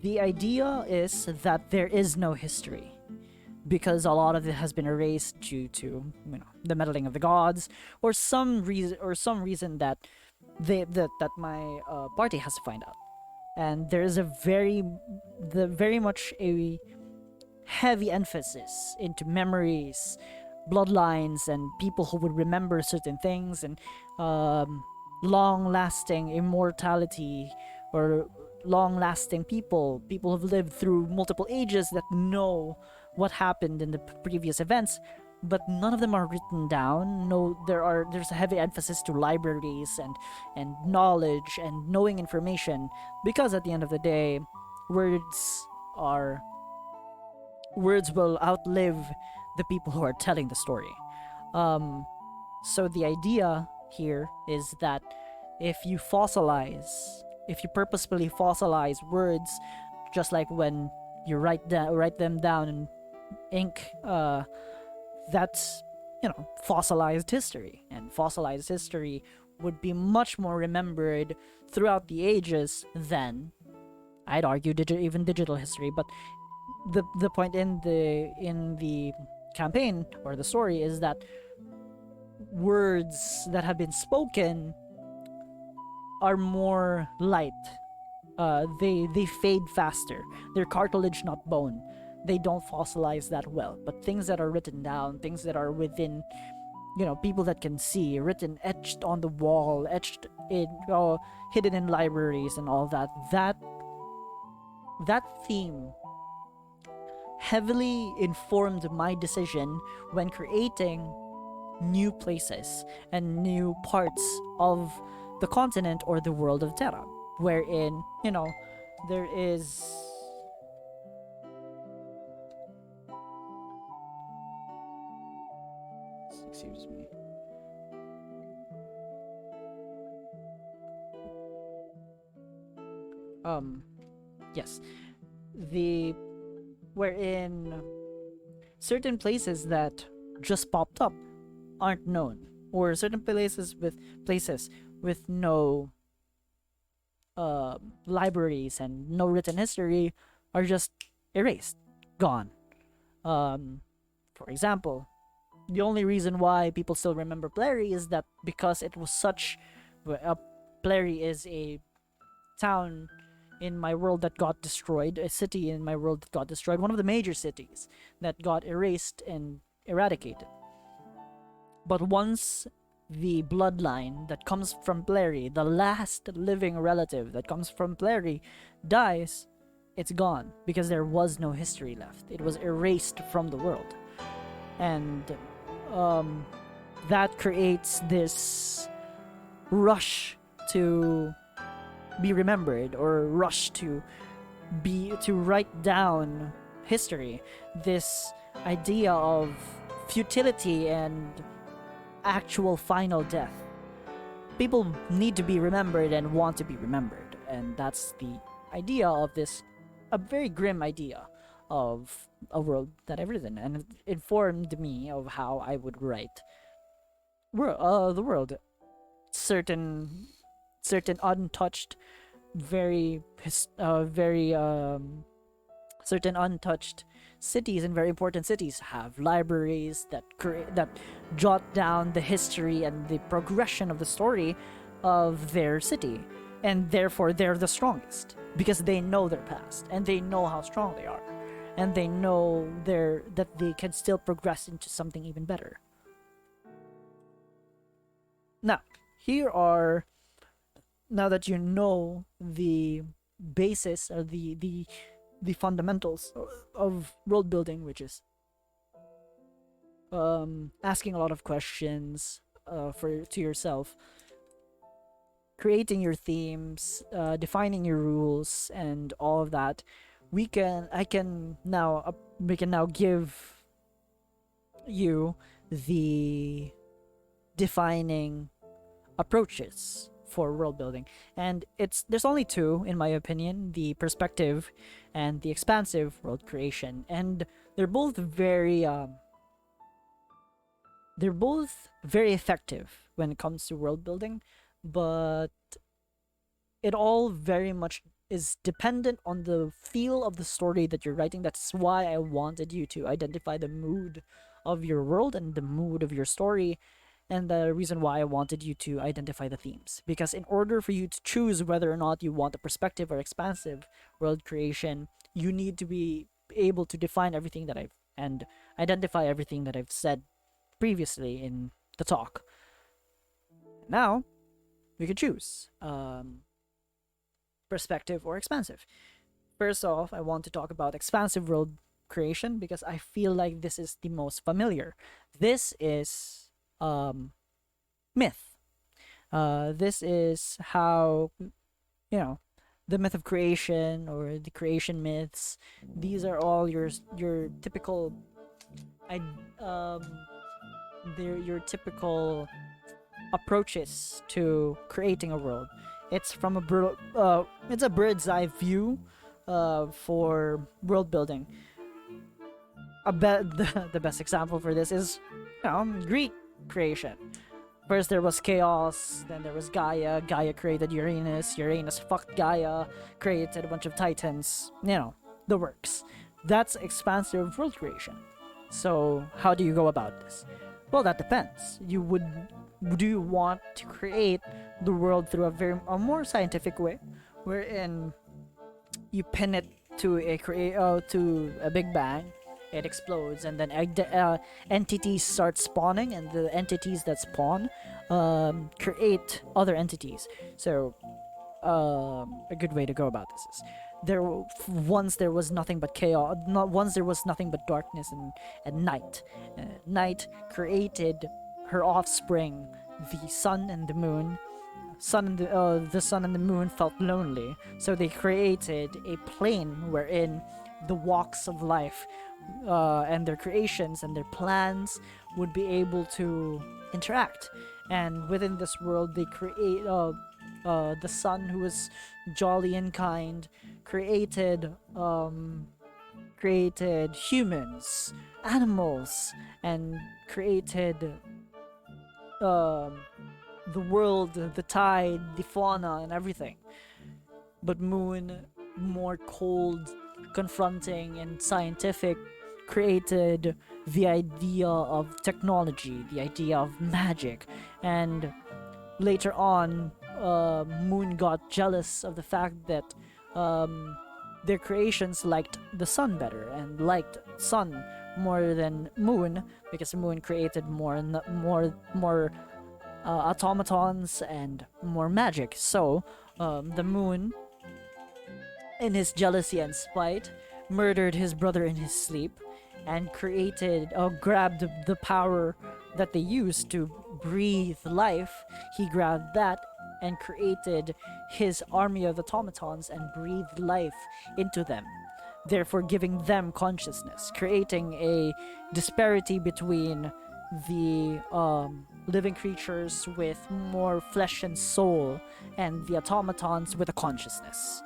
the idea is that there is no history, because a lot of it has been erased due to the meddling of the gods, or some reason that my party has to find out. And there is very much a heavy emphasis into memories, bloodlines, and people who would remember certain things, and long-lasting immortality, or long-lasting people who've lived through multiple ages that know what happened in the previous events, but none of them are written down. There's a heavy emphasis to libraries and knowledge and knowing information, because at the end of the day, words will outlive the people who are telling the story. So the idea here is that if you purposefully fossilize words, just like when you write them down in ink, that's fossilized history, and fossilized history would be much more remembered throughout the ages than, I'd argue, even digital history. But the point in the campaign or the story is that words that have been spoken are more light. They fade faster. They're cartilage, not bone. They don't fossilize that well. But things that are written down, things that are within, people that can see, written, etched on the wall, etched in, hidden in libraries and all that. That theme heavily informed my decision when creating new places and new parts of the continent or the world of Terra, wherein, there is excuse me. Yes. The wherein certain places that just popped up aren't known, or certain places with no libraries and no written history are just erased, gone. For example, the only reason why people still remember Plary is that because it was such. Plary is a town in my world that got destroyed, a city in my world that got destroyed, one of the major cities that got erased and eradicated. But once the bloodline that comes from Plary, the last living relative that comes from Plary, dies, it's gone because there was no history left. It was erased from the world. And that creates this rush to be remembered, or rush to write down history. This idea of futility and actual final death. People need to be remembered and want to be remembered, and that's the idea of this, a very grim idea of a world that I've written, and it informed me of how I would write the world. Certain untouched, certain untouched cities and very important cities have libraries that jot down the history and the progression of the story of their city, and therefore they're the strongest because they know their past and they know how strong they are, and they know that they can still progress into something even better. Now that you know the basis or the fundamentals of world building, which is asking a lot of questions to yourself, creating your themes, defining your rules, and all of that, we can now give you the defining approaches for world building, and there's only two, in my opinion: the perspective and the expansive world creation, and they're both very effective when it comes to world building, but it all very much is dependent on the feel of the story that you're writing. That's why I wanted you to identify the mood of your world and the mood of your story, and the reason why I wanted you to identify the themes. Because in order for you to choose whether or not you want a perspective or expansive world creation, you need to be able to define everything and identify everything that I've said previously in the talk. Now, we can choose perspective or expansive. First off, I want to talk about expansive world creation because I feel like this is the most familiar. This is myth. This is how, the myth of creation or the creation myths. These are all your typical, they're your typical approaches to creating a world. It's from it's a bird's eye view for world building. The best example for this is, Greek creation. First there was chaos, then there was Gaia. Gaia created Uranus. Uranus fucked Gaia, created a bunch of titans. The works. That's expansive world creation. So how do you go about this? Well, that depends. Do you want to create the world through a more scientific way, wherein you pin it to to a big bang, it explodes, and then entities start spawning, and the entities that spawn create other entities. So a good way to go about this is once there was nothing but chaos, not once there was nothing but darkness and night. Night created her offspring, the sun and the moon. The sun and the moon felt lonely, so they created a plane wherein the walks of life and their creations and their plans would be able to interact. And within this world, they create the sun, who was jolly and kind, created humans, animals, and created the world, the tide, the fauna, and everything. But Moon, more cold, confronting, and scientific, created the idea of technology, the idea of magic, and later on, Moon got jealous of the fact that their creations liked the sun better and liked sun more than Moon, because Moon created more automatons and more magic. So the Moon, in his jealousy and spite, murdered his brother in his sleep and grabbed the power that they used to breathe life. He grabbed that and created his army of automatons and breathed life into them, therefore giving them consciousness, creating a disparity between the living creatures with more flesh and soul and the automatons with a consciousness.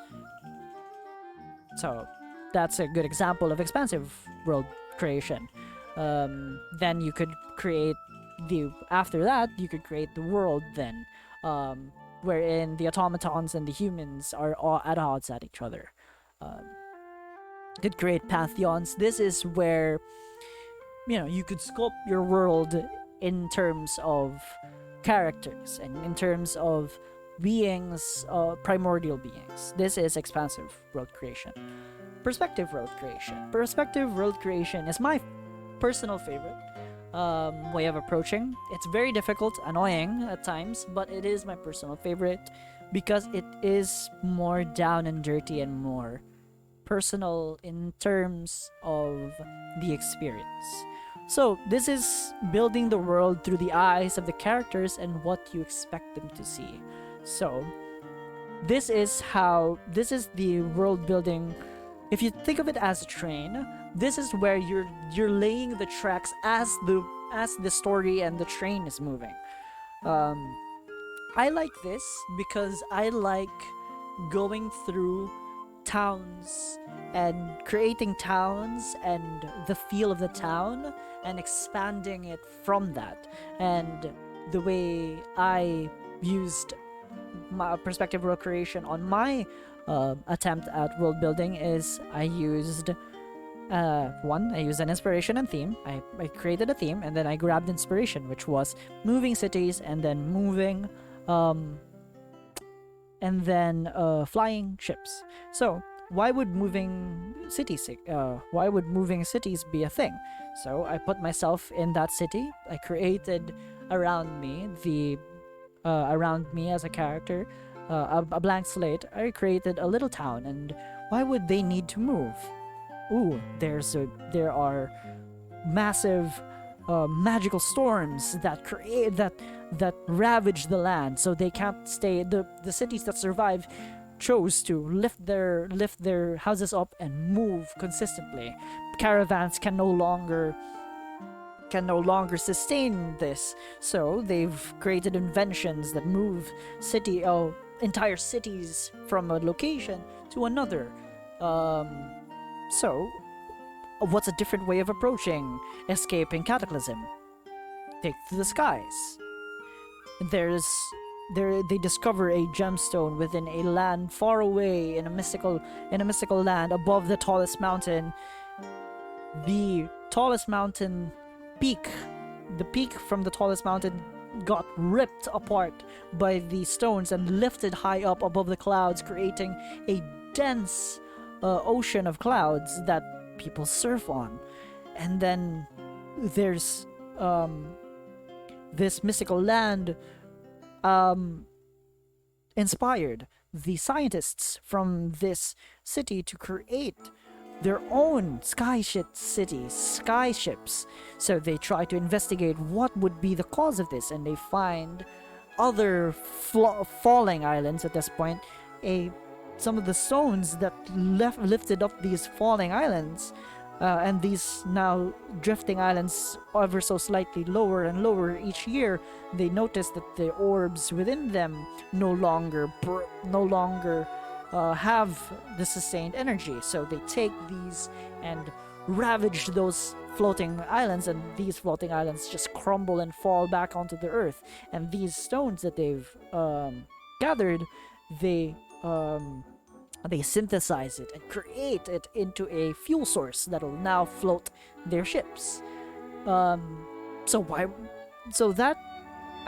So that's a good example of expansive world creation. Then you could create after that you could create the world then, wherein the automatons and the humans are all at odds at each other. Could create pantheons. This is where you could sculpt your world in terms of characters and in terms of beings, primordial beings. This is expansive world creation. Perspective world creation. Perspective world creation is my personal favorite way of approaching. It's very difficult, annoying at times, but it is my personal favorite because it is more down and dirty and more personal in terms of the experience. So this is building the world through the eyes of the characters and what you expect them to see. So this is the world building. If you think of it as a train, this is where you're laying the tracks as the story and the train is moving. I like this because I like going through towns and creating towns and the feel of the town and expanding it from that. And the way I used my perspective world creation on my attempt at world building is I used an inspiration and theme. I created a theme and then I grabbed inspiration, which was moving cities and then moving flying ships. So why would moving cities be a thing? So I put myself in that city. I created around me as a character a blank slate. I created a little town, and why would they need to move? Ooh, there are massive magical storms that ravage the land, so they can't stay. The cities that survive chose to lift their houses up and move consistently. Caravans can no longer sustain this, so they've created inventions that move entire cities from a location to another. So what's a different way of approaching escaping cataclysm? Take to the skies. They discover a gemstone within a land far away in a mystical land above the tallest mountain. The tallest mountain peak the peak from the tallest mountain got ripped apart by the stones and lifted high up above the clouds, creating a dense ocean of clouds that people surf on. And then there's this mystical land inspired the scientists from this city to create their own skyships. So they try to investigate what would be the cause of this, and they find other falling islands at this point. Some of the stones that lifted up these falling islands, and these now drifting islands ever so slightly lower and lower each year, they notice that the orbs within them no longer have the sustained energy. So they take these and ravage those floating islands, and these floating islands just crumble and fall back onto the earth. And these stones that they've gathered, they synthesize it and create it into a fuel source that will now float their ships. So that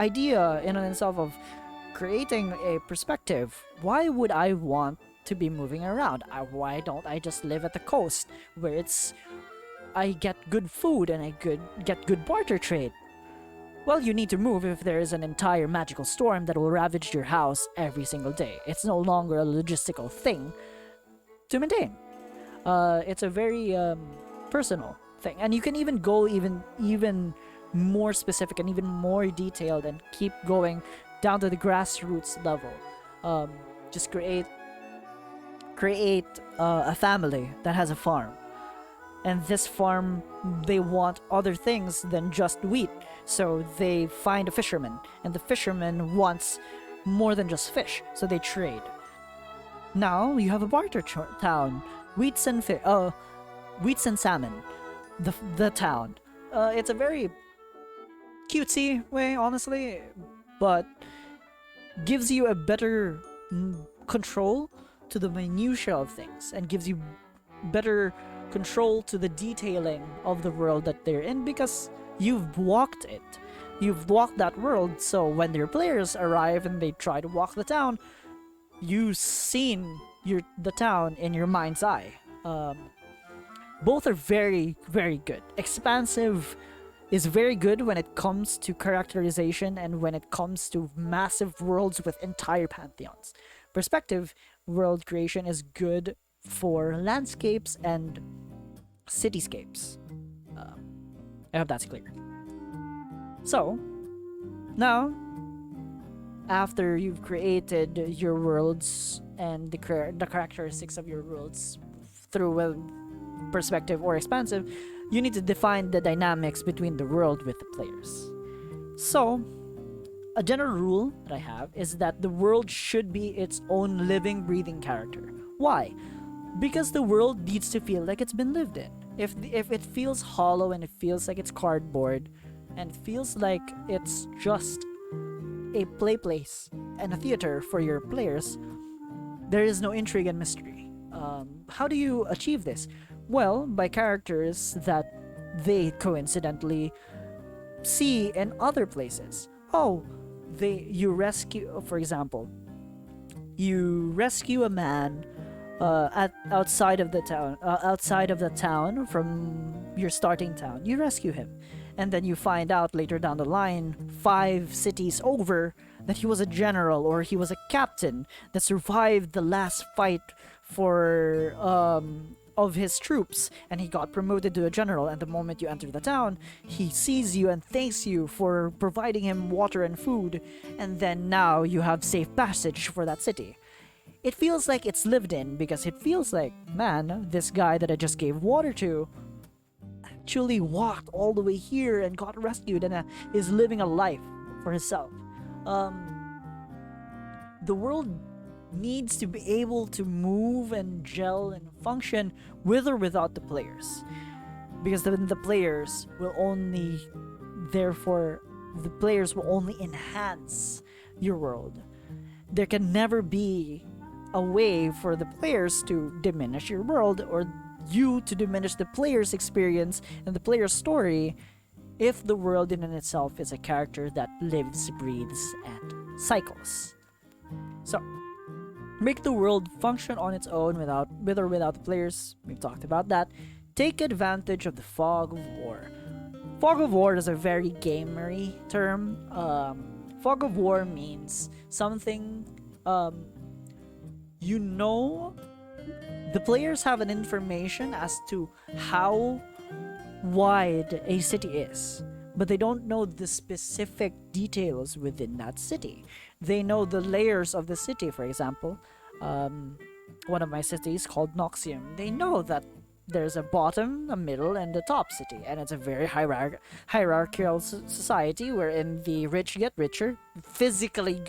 idea in and itself of creating a perspective, why would I want to be moving around? Why don't I just live at the coast where I get good food and I get good barter trade? Well, you need to move if there is an entire magical storm that will ravage your house every single day. It's no longer a logistical thing to maintain. It's a very personal thing, and you can even go even more specific and even more detailed and keep going down to the grassroots level. Just create a family that has a farm, and this farm, they want other things than just wheat. So they find a fisherman, and the fisherman wants more than just fish, so they trade. Now you have a barter town, wheats and salmon. The town. It's a very cutesy way, honestly, but gives you a better control to the minutiae of things, and gives you better control to the detailing of the world that they're in, because you've walked it. You've walked that world, so when your players arrive and they try to walk the town, you've seen the town in your mind's eye. Both are very, very good. Expansive is very good when it comes to characterization and when it comes to massive worlds with entire pantheons. Perspective world creation is good for landscapes and cityscapes. I hope that's clear. So, now, after you've created your worlds and the characteristics of your worlds through perspective or expansive, you need to define the dynamics between the world with the players. So, a general rule that I have is that the world should be its own living, breathing character. Why? Because the world needs to feel like it's been lived in. If it feels hollow and it feels like it's cardboard and it feels like it's just a play place and a theater for your players, there is no intrigue and mystery. How do you achieve this? Well, by characters that they coincidentally see in other places. You rescue, for example, you rescue a man outside of the town from your starting town. You rescue him, and then you find out later down the line, 5 cities over, that he was a general or he was a captain that survived the last fight for of his troops, and he got promoted to a general. And the moment you enter the town, he sees you and thanks you for providing him water and food, and then now you have safe passage for that city. It feels like it's lived in, because it feels like, man, this guy that I just gave water to actually walked all the way here and got rescued and is living a life for himself. The world needs to be able to move and gel and function with or without the players, because then the players will only enhance your world. There can never be a way for the players to diminish your world, or you to diminish the player's experience and the player's story if the world in and itself is a character that lives, breathes, and cycles. So, make the world function on its own with or without the players. We've talked about that. Take advantage of the fog of war. Fog of war is a very gamery term. Fog of war means something, you know, the players have an information as to how wide a city is, but they don't know the specific details within that city. They know the layers of the city, for example. One of my cities called Noxium. They know that there's a bottom, a middle, and a top city, and it's a very hierarchical society wherein the rich get richer, physically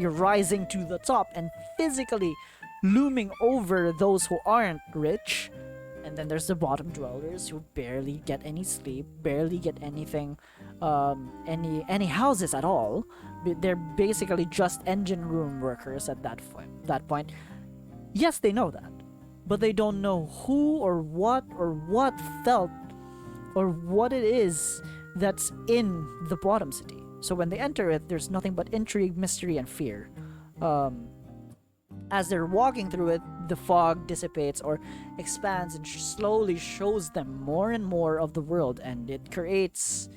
rising to the top, and physically looming over those who aren't rich. And then there's the bottom dwellers who barely get any sleep, barely get anything, any houses at all. They're basically just engine room workers at that point. Yes, they know that, but they don't know who or what felt or what it is that's in the bottom city. So when they enter it, there's nothing but intrigue, mystery, and fear. As they're walking through it, the fog dissipates or expands and slowly shows them more and more of the world, and it's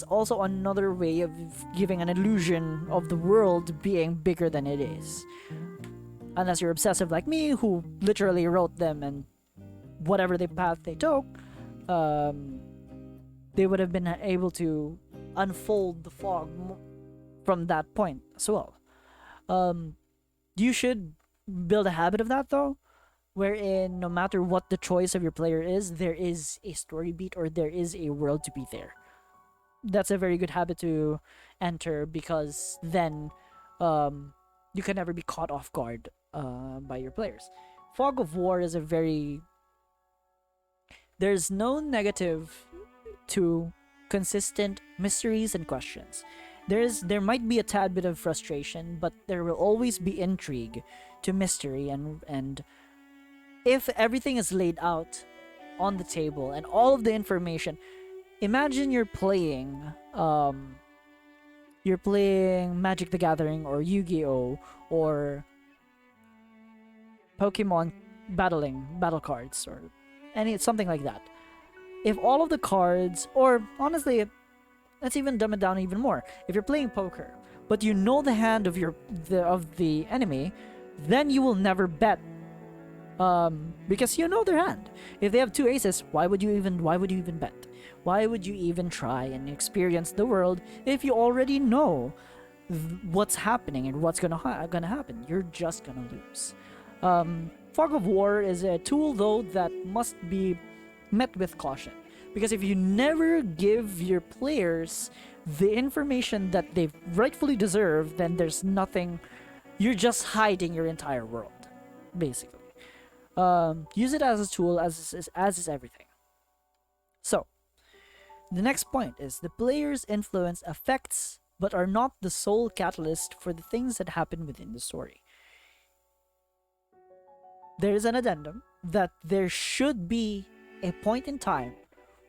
also another way of giving an illusion of the world being bigger than it is. Unless you're obsessive like me, who literally wrote them, and whatever the path they took, they would have been able to unfold the fog from that point as well. You should build a habit of that, though, wherein no matter what the choice of your player is, there is a story beat or there is a world to be there. That's a very good habit to enter, because then you can never be caught off guard by your players. Fog of War is there's no negative to consistent mysteries and questions. There might be a tad bit of frustration, but there will always be intrigue to mystery, and if everything is laid out on the table and all of the information, imagine you're playing Magic the Gathering or Yu-Gi-Oh or Pokemon battle cards or something like that. If all of the cards, or honestly, let's even dumb it down even more. If you're playing poker, but you know the hand of the enemy, then you will never bet, because you know their hand. If they have two aces, why would you even bet? Why would you even try and experience the world if you already know what's happening and what's gonna happen? You're just gonna lose. Fog of War is a tool, though, that must be met with caution. Because if you never give your players the information that they rightfully deserve, then there's nothing. You're just hiding your entire world, basically. Use it as a tool, as is everything. So, the next point is the player's influence affects, but are not the sole catalyst for the things that happen within the story. There is an addendum that there should be a point in time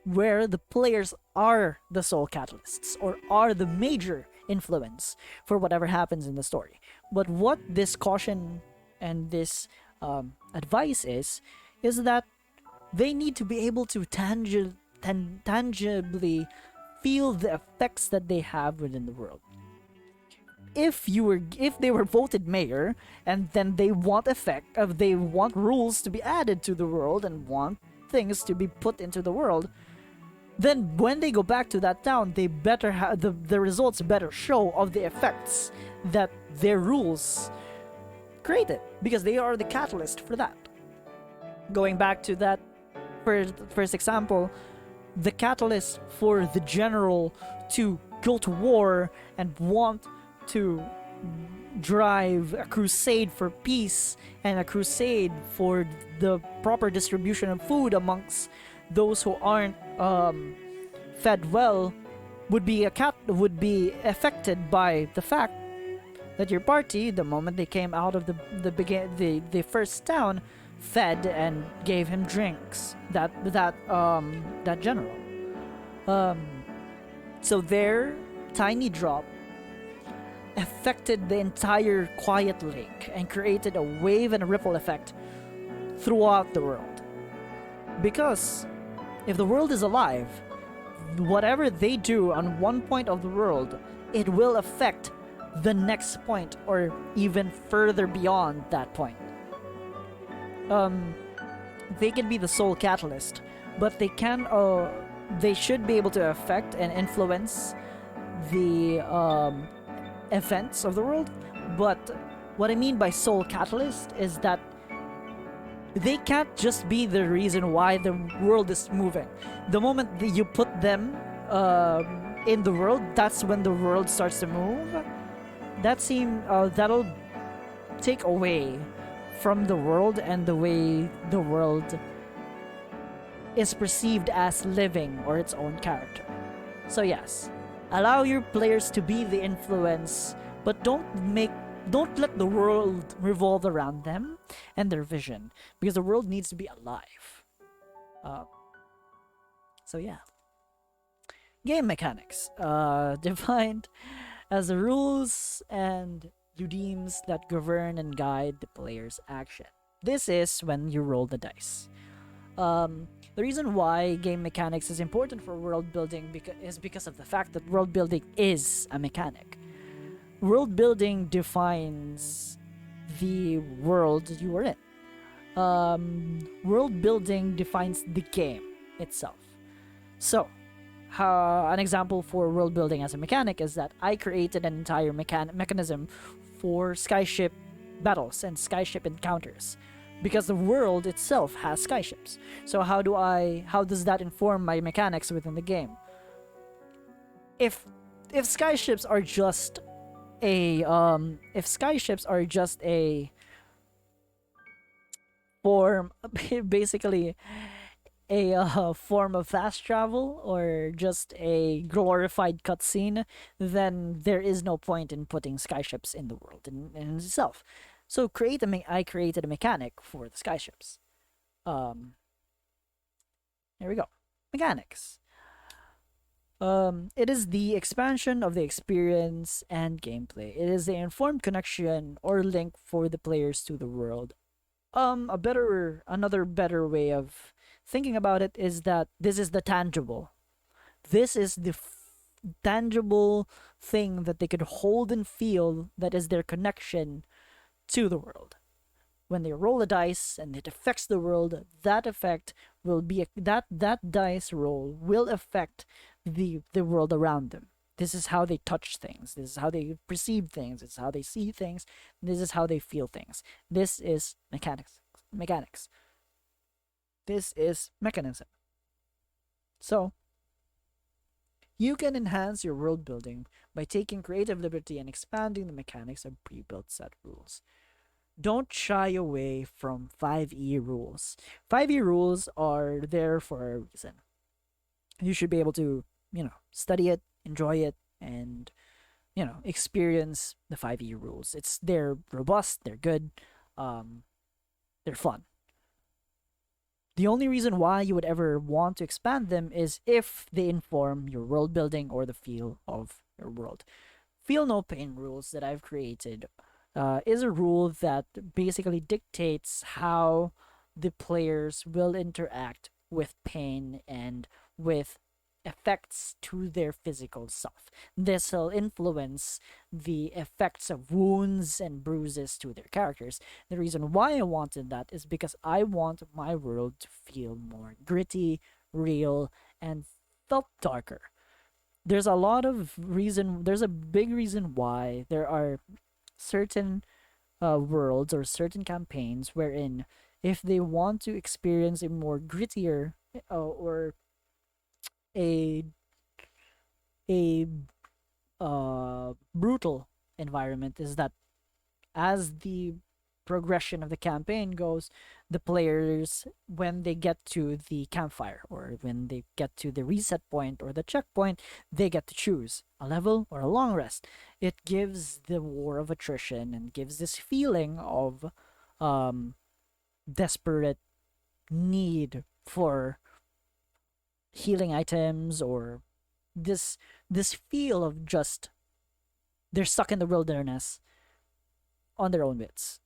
where the players are the sole catalysts or are the major influence for whatever happens in the story. But what this caution and this advice is that they need to be able to tangibly feel the effects that they have within the world. If they were voted mayor and then they want rules to be added to the world and want things to be put into the world, then when they go back to that town, they better have the results better show of the effects that their rules created, because they are the catalyst for that. Going back to that first example, the catalyst for the general to go to war and want to drive a crusade for peace and a crusade for the proper distribution of food amongst those who aren't fed well would be affected by the fact that your party, the moment they came out of the first town, fed and gave him drinks. That general. Um, so their tiny drop affected the entire quiet lake and created a wave and a ripple effect throughout the world. Because if the world is alive, whatever they do on one point of the world, it will affect the next point or even further beyond that point. They can be the sole catalyst, but they should be able to affect and influence the events of the world. But what I mean by sole catalyst is that they can't just be the reason why the world is moving. The moment that you put them in the world, that's when the world starts to move. That'll take away from the world and the way the world is perceived as living or its own character. So yes, allow your players to be the influence, but don't let the world revolve around them and their vision, because the world needs to be alive. So yeah. Game mechanics, defined as the rules and ludiums that govern and guide the player's action. This is when you roll the dice. The reason why game mechanics is important for world building is because of the fact that world building is a mechanic. World building defines the world you are in. World building defines the game itself. So, an example for world building as a mechanic is that I created an entire mechanism for skyship battles and skyship encounters, because the world itself has skyships. So how does that inform my mechanics within the game? If skyships are just a form, basically a form of fast travel or just a glorified cutscene, then there is no point in putting skyships in the world in itself. So I created a mechanic for the skyships. Here we go. Mechanics. It is the expansion of the experience and gameplay. It is the informed connection or link for the players to the world. Another better way of thinking about it is that this is the tangible. This is the tangible thing that they could hold and feel, that is their connection to the world. When they roll a dice and it affects the world, that effect will be that dice roll will affect the world around them. This is how they touch things. This is how they perceive things. This is how they see things. This is how they feel things. This is mechanics. This is mechanism. So, you can enhance your world building by taking creative liberty and expanding the mechanics of pre-built set rules. Don't shy away from 5e rules. 5e rules are there for a reason. You should be able to, study it, enjoy it, and, experience the 5e rules. They're robust, they're good, they're fun. The only reason why you would ever want to expand them is if they inform your world building or the feel of your world. Feel no pain rules that I've created is a rule that basically dictates how the players will interact with pain and with effects to their physical self. This will influence the effects of wounds and bruises to their characters. The reason why I wanted that is because I want my world to feel more gritty, real, and felt darker. There's a big reason why there are certain worlds or certain campaigns wherein if they want to experience a more grittier or a brutal environment, is that as the progression of the campaign goes, the players, when they get to the campfire or when they get to the reset point or the checkpoint, they get to choose a level or a long rest. It gives the war of attrition and gives this feeling of desperate need for healing items or this feel of just they're stuck in the wilderness on their own wits.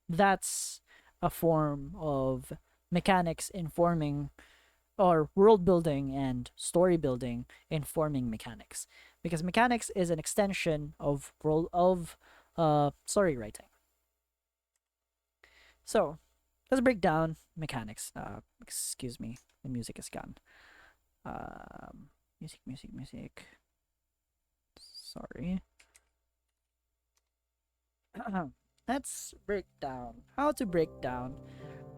That's a form of mechanics informing or world building and story building informing mechanics, because mechanics is an extension of world of story writing. So let's break down mechanics. Excuse me, the music is gone. Music. Sorry. Let's break down how to break down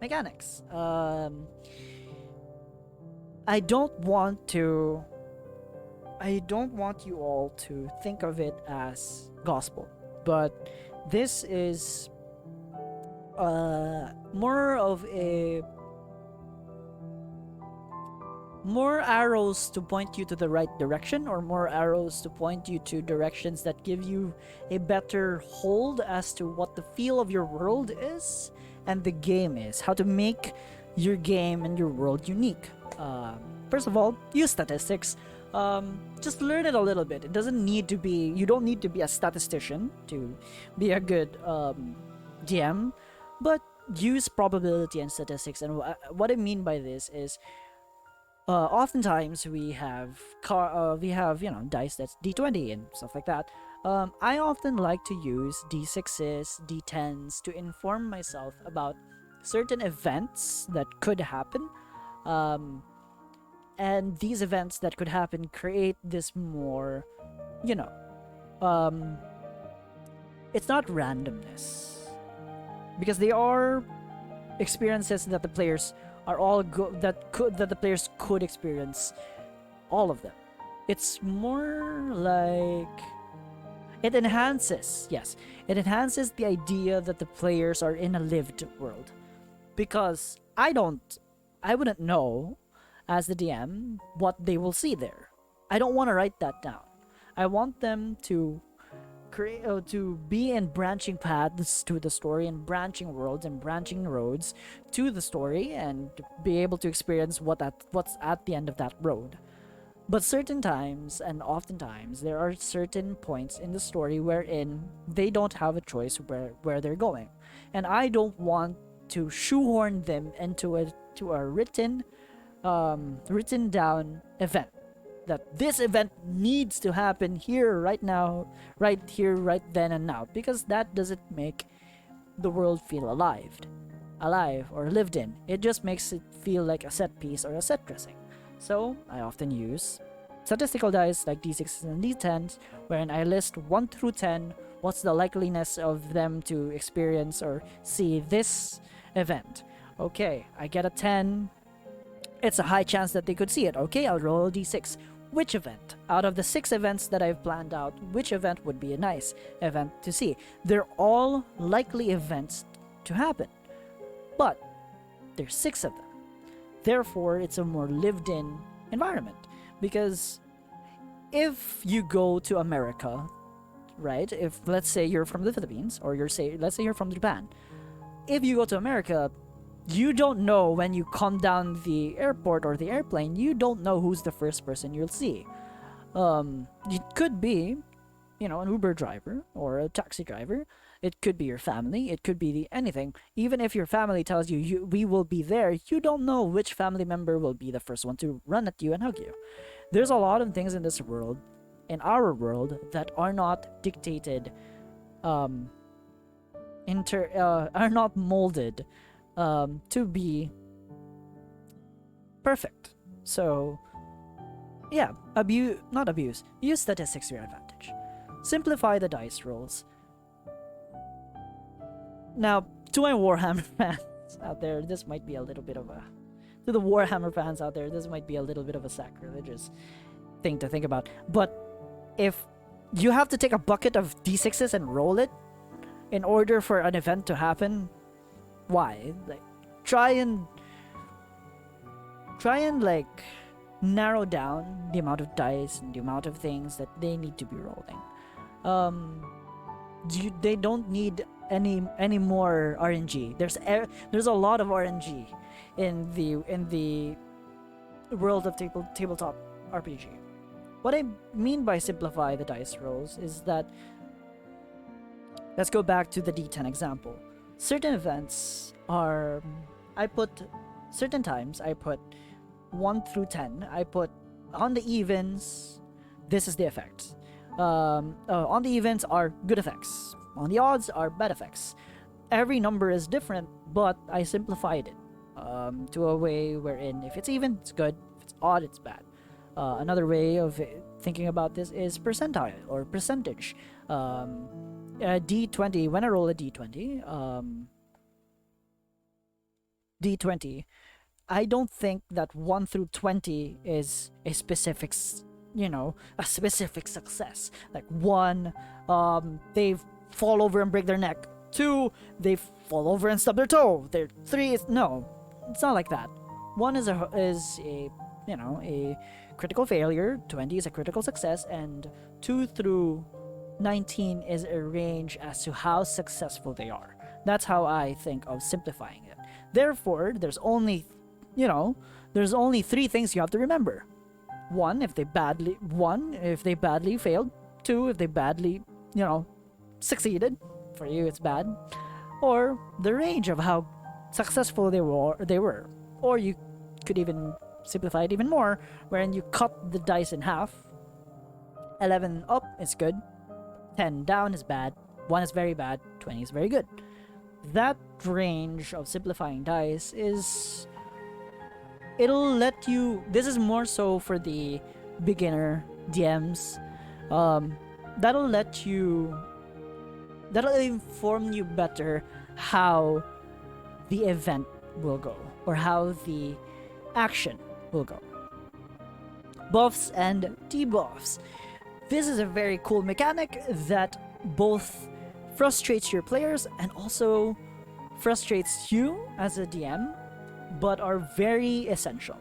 mechanics. I don't want to. I don't want you all to think of it as gospel, but this is more of a more arrows to point you to the right direction, or more arrows to point you to directions that give you a better hold as to what the feel of your world is and the game is, how to make your game and your world unique. First of all, use statistics. Just learn it a little bit. It doesn't need to be, you don't need to be a statistician to be a good DM, but use probability and statistics. And what I mean by this is, oftentimes we have dice that's d20 and stuff like that. I often like to use d6s, d10s to inform myself about certain events that could happen, and these events that could happen create this more, it's not randomness, because they are experiences that the players are all that the players could experience, all of them. It's more like it enhances the idea that the players are in a lived world, because I wouldn't know as the DM what they will see there. I don't want to write that down. I want them to create to be in branching paths to the story, and branching worlds and branching roads to the story, and be able to experience what's at the end of that road. But certain times, and oftentimes, there are certain points in the story wherein they don't have a choice where they're going, and I don't want to shoehorn them into a written down event, that this event needs to happen here, right now, right here, right then and now, because that doesn't make the world feel alive or lived in. It just makes it feel like a set piece or a set dressing. So I often use statistical dice like d6s and d10s, wherein I list 1 through 10 what's the likeliness of them to experience or see this event. Okay, I get a 10. It's a high chance that they could see it. Okay, I'll roll a d6. Which event? Out of the 6 events that I've planned out, which event would be a nice event to see? They're all likely events to happen, but there's 6 of them. Therefore, it's a more lived-in environment. Because if you go to America, right? If, let's say, you're from the Philippines, or let's say you're from Japan. If you go to America, you don't know when you come down the airport or the airplane, you don't know who's the first person you'll see. It could be, an Uber driver or a taxi driver. It could be your family. It could be anything. Even if your family tells you, we will be there, you don't know which family member will be the first one to run at you and hug you. There's a lot of things in this world, in our world, that are not dictated, are not molded to be perfect. So, yeah, not abuse. Use statistics to your advantage. Simplify the dice rolls. Now, to my Warhammer fans out there, this might be a little bit of a... To the Warhammer fans out there, this might be a little bit of a sacrilegious thing to think about. But if you have to take a bucket of d6s and roll it in order for an event to happen, why? Like, try and like narrow down the amount of dice and the amount of things that they need to be rolling. They don't need any more RNG. There's a lot of RNG in world of tabletop RPG. What I mean by simplify the dice rolls is that, let's go back to the D10 example. Certain events are, certain times I put 1 through 10. I put on the evens, this is the effect. On the evens are good effects. On the odds are bad effects. Every number is different, but I simplified it to a way wherein if it's even, it's good. If it's odd, it's bad. Another way of thinking about this is percentile or percentage. D20, when I roll a D20, D20, I don't think that 1 through 20 is a specific, a specific success. Like 1, they fall over and break their neck. 2, they fall over and stub their toe. 3 is, no, it's not like that. 1 is a critical failure, 20 is a critical success, and 2 through 19 is a range as to how successful they are. That's how I think of simplifying it. Therefore, there's only 3 things you have to remember. 1, if they badly failed. 2, if they badly, succeeded. For you, it's bad. Or the range of how successful they were. Or you could even simplify it even more, wherein you cut the dice in half. 11 up is good. 10 down is bad. 1 is very bad. 20 is very good. That range of simplifying dice is... It'll let you... This is more so for the beginner DMs. That'll inform you better how the event will go, or how the action will go. Buffs and debuffs. This is a very cool mechanic that both frustrates your players and also frustrates you as a DM, but are very essential.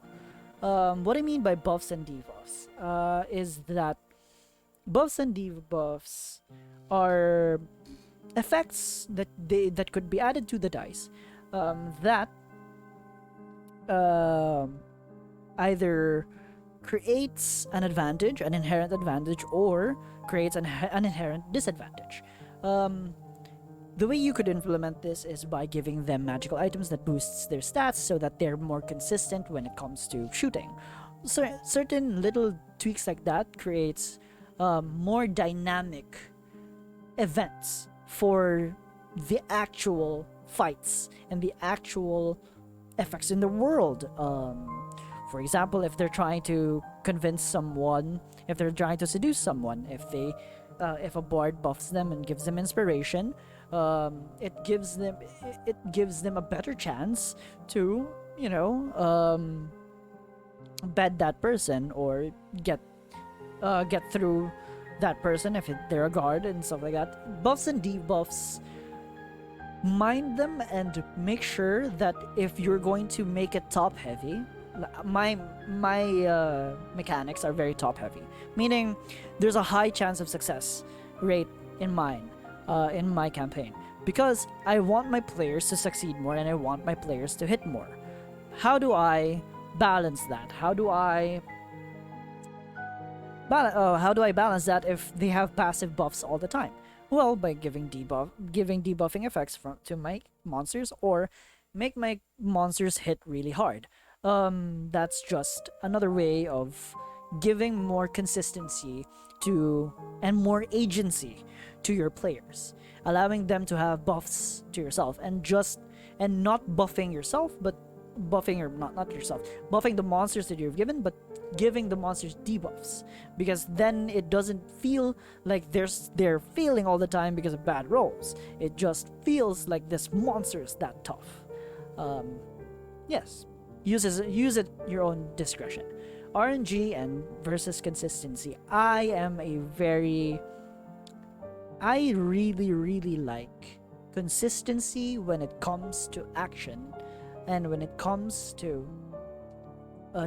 What I mean by buffs and debuffs is that buffs and debuffs are effects that could be added to the dice that either creates an advantage, an inherent advantage, or creates an inherent disadvantage. The way you could implement this is by giving them magical items that boosts their stats so that they're more consistent when it comes to shooting. So certain little tweaks like that creates more dynamic events for the actual fights and the actual effects in the world. For example, if they're trying to convince someone, if they're trying to seduce someone, if a bard buffs them and gives them inspiration, it gives them a better chance to bed that person or get through that person if they're a guard and stuff like that. Buffs and debuffs, mind them and make sure that if you're going to make it top heavy, my mechanics are very top heavy, meaning there's a high chance of success rate in mine, in my campaign, because I want my players to succeed more and I want my players to hit more. How do I balance that? How do I balance that if they have passive buffs all the time? Well, by giving debuffing effects to my monsters, or make my monsters hit really hard. That's just another way of giving more consistency and more agency to your players, allowing them to have buffs to yourself, and not buffing yourself, but buffing buffing the monsters that you've given, but giving the monsters debuffs, because then it doesn't feel like they're failing all the time because of bad rolls. It just feels like this monster is that tough. Yes, use it your own discretion. RNG and versus consistency. I really like consistency when it comes to action and when it comes to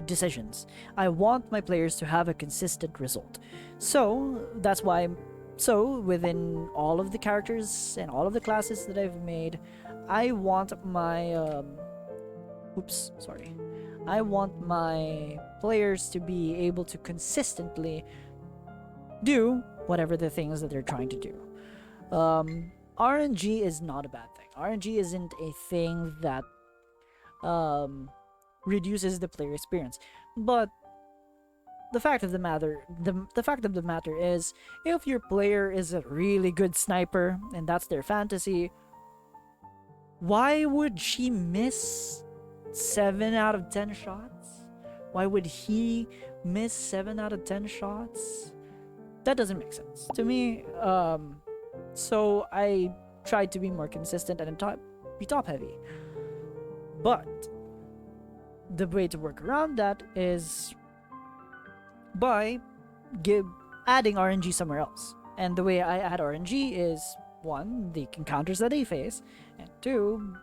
decisions. I want my players to have a consistent result. So that's why. So within all of the characters and all of the classes that I've made, I want my I want my players to be able to consistently do whatever the things that they're trying to do. RNG is not a bad thing. RNG isn't a thing that reduces the player experience. But the fact of the matter, the fact of the matter is, if your player is a really good sniper and that's their fantasy, why would she miss 7 out of 10 shots? Why would he miss 7 out of 10 shots? That doesn't make sense to me. So I tried to be more consistent and be top heavy. But the way to work around that is by adding RNG somewhere else. And the way I add RNG is, one, the encounters that they face, and two,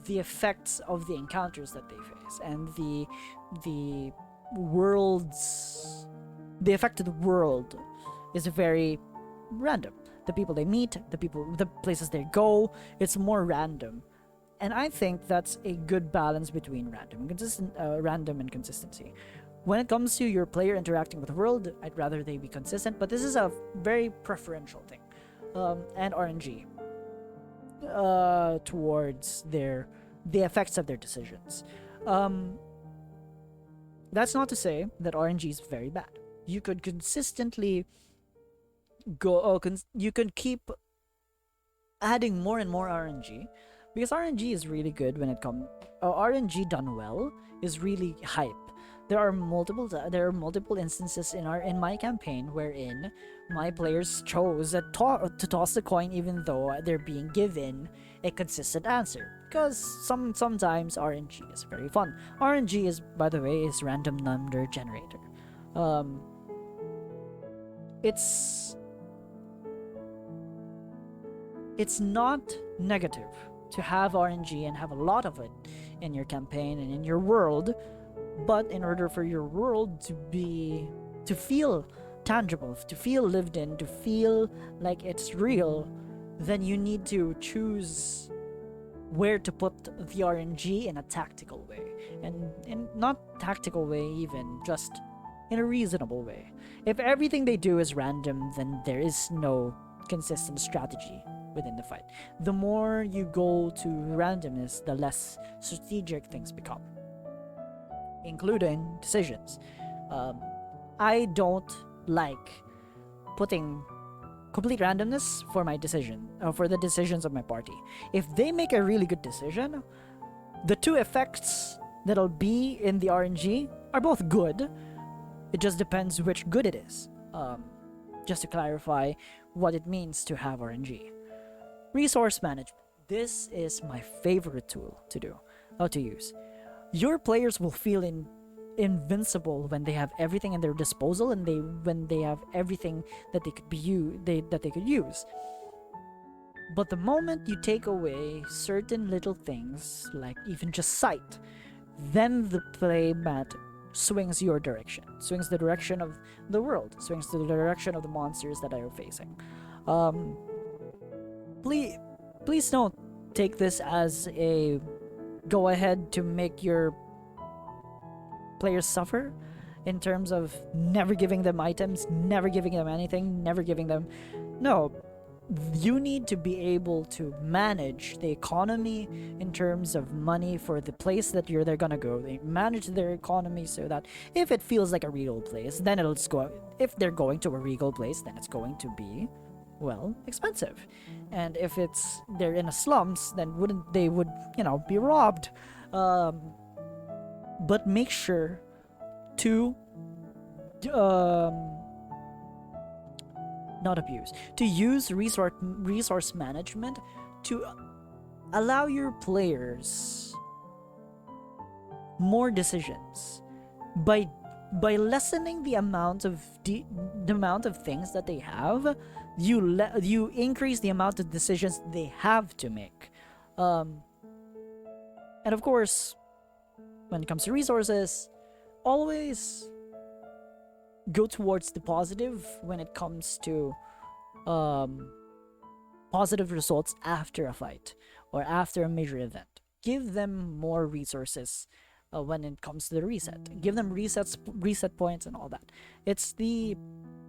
the effects of the encounters that they face, and the world's the effect of the world is very random. The people they meet, the places they go, it's more random. And I think that's a good balance between random and consistency. When it comes to your player interacting with the world, I'd rather they be consistent, but this is a very preferential thing. And RNG towards the effects of their decisions. That's not to say that RNG is very bad. You could consistently you could keep adding more and more RNG, because RNG is really good when it comes. RNG done well is really hype. There are multiple instances in my campaign wherein my players chose to toss the coin even though they're being given a consistent answer, because sometimes RNG is very fun. RNG is, by the way, is random number generator. It's not negative to have RNG and have a lot of it in your campaign and in your world, but in order for your world to feel tangible, to feel lived in, to feel like it's real, then you need to choose where to put the RNG in a tactical way, and in not tactical way even, just in a reasonable way. If everything they do is random, then there is no consistent strategy within the fight. The more you go to randomness, the less strategic things become, including decisions. I don't like putting complete randomness for my for the decisions of my party. If they make a really good decision, the two effects that'll be in the RNG are both good. It just depends which good it is. Just to clarify what it means to have RNG. Resource management. This is my favorite tool to use. Your players will feel invincible when they have everything in their disposal, and when they have everything that they could use. But the moment you take away certain little things, like even just sight, then the playmat swings your direction, swings the direction of the world, swings the direction of the monsters that are facing. Please don't take this as a go ahead to make your players suffer in terms of never giving them items, never giving them anything, never giving them. No, you need to be able to manage the economy in terms of money for the place that they're gonna go. They manage their economy so that if it feels like a regal place, then it'll go. If they're going to a regal place, then it's going to be, well, expensive. And if they're in a slums, then they would be robbed. But make sure to not abuse, to use resource management to allow your players more decisions by lessening the amount of things that they have. You increase the amount of decisions they have to make, and of course, when it comes to resources, always go towards the positive when it comes to positive results after a fight or after a major event. Give them more resources when it comes to the reset. Give them reset points, and all that. It's the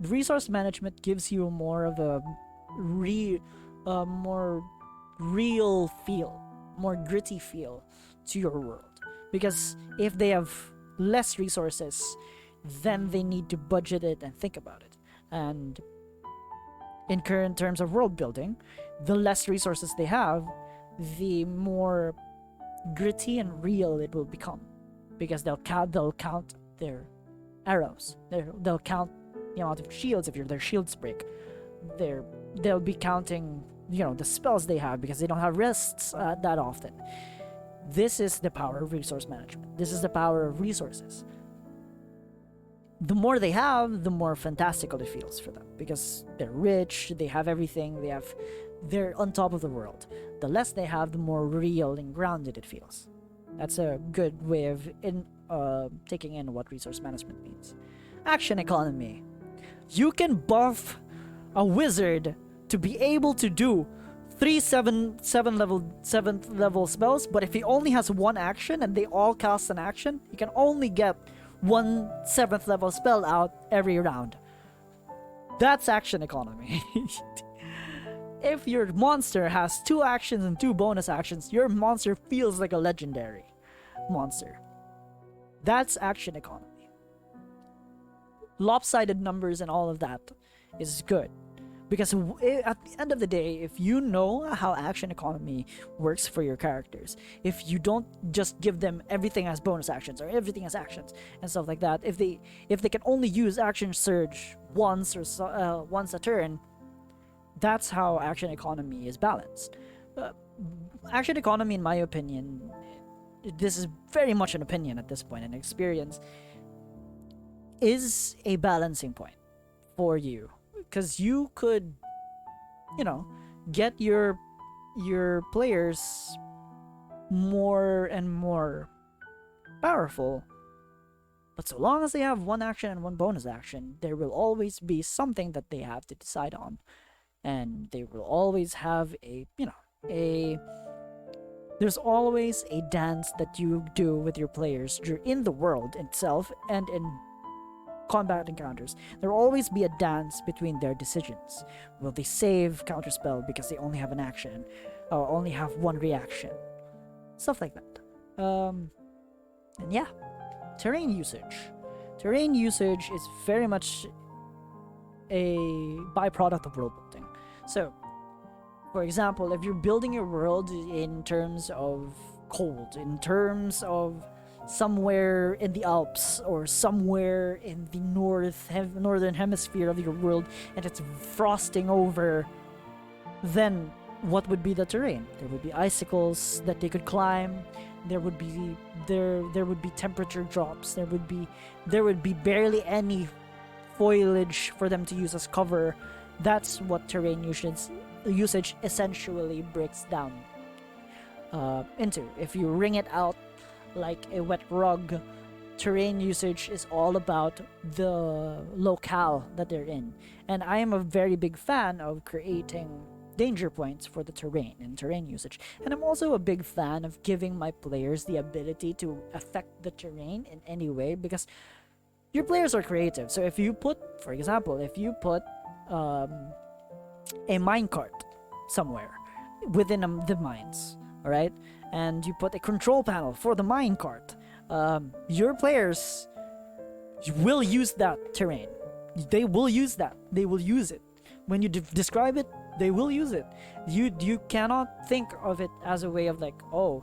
resource management gives you more of a more real feel, more gritty feel to your world. Because if they have less resources, then they need to budget it and think about it. And in current terms of world building, the less resources they have, the more gritty and real it will become, because they'll count their arrows, they'll count the amount of shields if their shields break. They'll be counting, the spells they have, because they don't have rests that often. This is the power of resource management. This is the power of resources. The more they have, the more fantastical it feels for them, because they're rich, they have everything, they're on top of the world. The less they have, the more real and grounded it feels. That's a good way of taking in what resource management means. Action economy. You can buff a wizard to be able to do 3 7th level spells, but if he only has one action and they all cast an action, he can only get 1 7th level spell out every round. That's action economy. If your monster has 2 actions and 2 bonus actions, your monster feels like a legendary monster. That's action economy. Lopsided numbers and all of that is good, because at the end of the day, if you know how action economy works for your characters, if you don't just give them everything as bonus actions or everything as actions and stuff like that, if they can only use action surge once or once a turn, that's how action economy is balanced. Action economy, in my opinion, this is very much an opinion at this point, an experience, is a balancing point for you, because you could, get your players more and more powerful, but so long as they have 1 action and 1 bonus action, there will always be something that they have to decide on, and they will always have there's always a dance that you do with your players in the world itself and in combat encounters. There will always be a dance between their decisions. Will they save counterspell because they only have an action, or only have 1 reaction? Stuff like that. And yeah, terrain usage. Terrain usage is very much a byproduct of world building. So, for example, if you're building your world in terms of cold, in terms of somewhere in the Alps or somewhere in the northern hemisphere of your world, and it's frosting over, then what would be the terrain? There would be icicles that they could climb. There would be temperature drops. There would be barely any foliage for them to use as cover. That's what terrain usage essentially breaks down into. If you wring it out like a wet rug, terrain usage is all about the locale that they're in. And I am a very big fan of creating danger points for the terrain and terrain usage. And I'm also a big fan of giving my players the ability to affect the terrain in any way, because your players are creative. So if you put a minecart somewhere within the mines, all right, and you put a control panel for the minecart, your players will use that terrain. They will use that. They will use it. When you describe it, they will use it. You cannot think of it as a way of like, oh,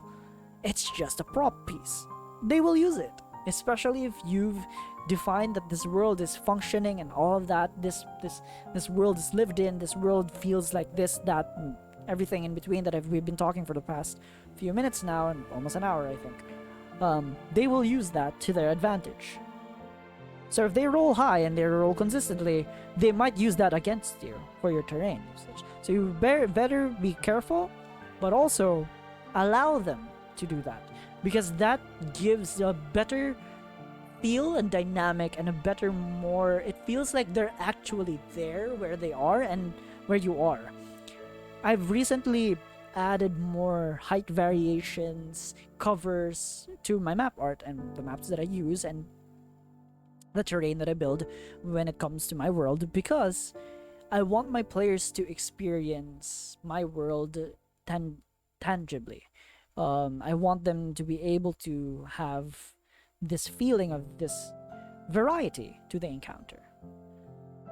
it's just a prop piece. They will use it, especially if you've defined that this world is functioning and all of that. This world is lived in. This world feels like this, that, and everything in between that we've been talking for the past few minutes now, and almost an hour, I think. They will use that to their advantage. So if they roll high and they roll consistently, they might use that against you for your terrain usage. So you better be careful, but also allow them to do that, because that gives a better feel and dynamic and a better, more, it feels like they're actually there where they are and where you are. I've recently added more height variations, covers to my map art and the maps that I use and the terrain that I build when it comes to my world, because I want my players to experience my world tangibly. I want them to be able to have this feeling of this variety to the encounter.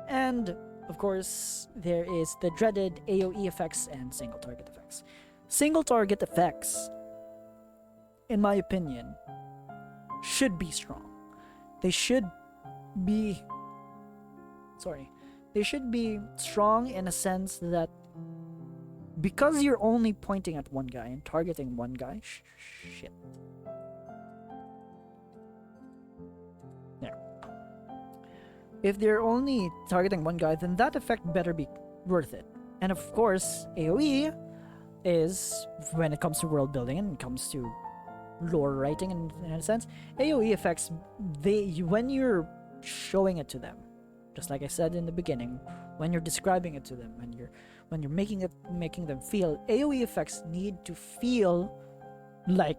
And of course, there is the dreaded AoE effects and single target effects. Single target effects, in my opinion, should be strong. They should be strong in a sense that because you're only pointing at one guy and targeting one guy, shit. There. If they're only targeting one guy, then that effect better be worth it. And of course, AoE is, when it comes to world building and it comes to lore writing in a sense, AoE effects, when you're showing it to them, just like I said in the beginning, when you're describing it to them, when you're making them feel, AoE effects need to feel like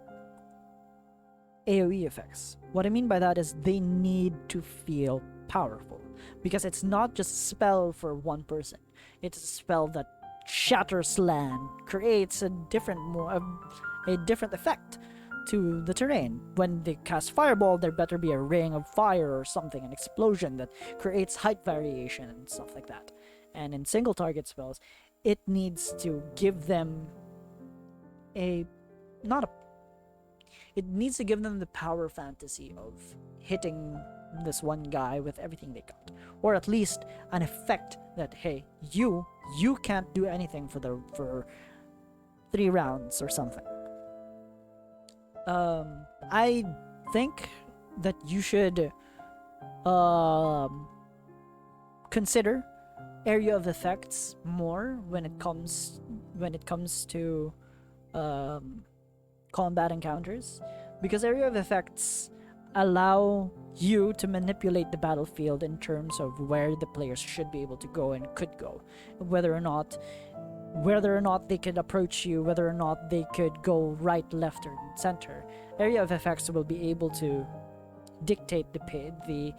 AoE effects. What I mean by that is they need to feel powerful, because it's not just a spell for one person. It's a spell that shatters land, creates a different effect to the terrain. When they cast fireball, there better be a ring of fire or something, an explosion that creates height variation and stuff like that. And in single target spells, it needs to give them it needs to give them the power fantasy of hitting this one guy with everything they got, or at least an effect that, hey, you can't do anything for 3 rounds or something. I think that you should consider area of effects more when it comes to combat encounters, because area of effects allow you to manipulate the battlefield in terms of where the players should be able to go and could go, whether or not they could approach you, whether or not they could go right, left, or center. Area of effects will be able to dictate the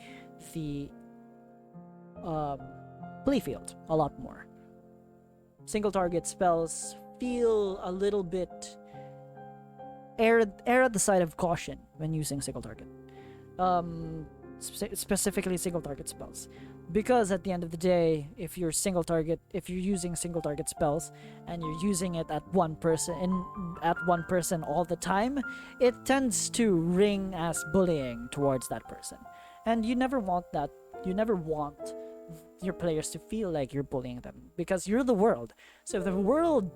playfield a lot more. Single target spells feel a little bit err at the side of caution when using single target. Specifically single target spells, because at the end of the day, if you're using single target spells and you're using it at one person all the time, it tends to ring as bullying towards that person, and you never want that. You never want your players to feel like you're bullying them, because you're the world. So if the world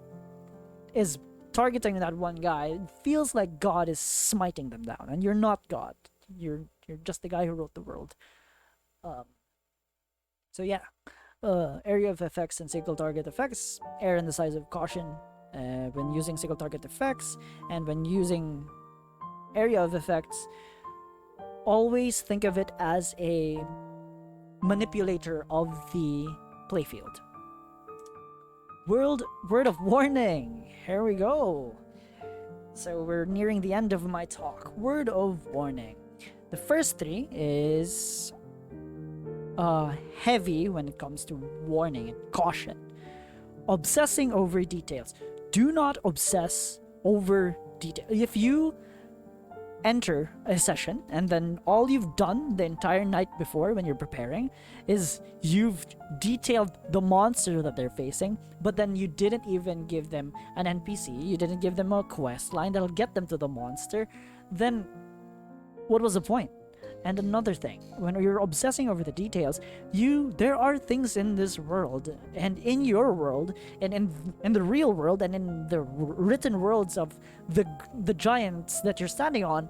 is targeting that one guy, it feels like God is smiting them down, and you're not God. You're just the guy who wrote the world. So yeah, area of effects and single target effects err in the size of caution when using single target effects, and when using area of effects, always think of it as a manipulator of the playfield. Word of warning. Here we go. So we're nearing the end of my talk. Word of warning. The first 3 is heavy when it comes to warning and caution. Obsessing over details. Do not obsess over detail. If you enter a session and then all you've done the entire night before when you're preparing is you've detailed the monster that they're facing, but then you didn't even give them an NPC, you didn't give them a quest line that'll get them to the monster, then what was the point? And another thing, when you're obsessing over the details, there are things in this world and in your world and in the real world and in the written worlds of the giants that you're standing on,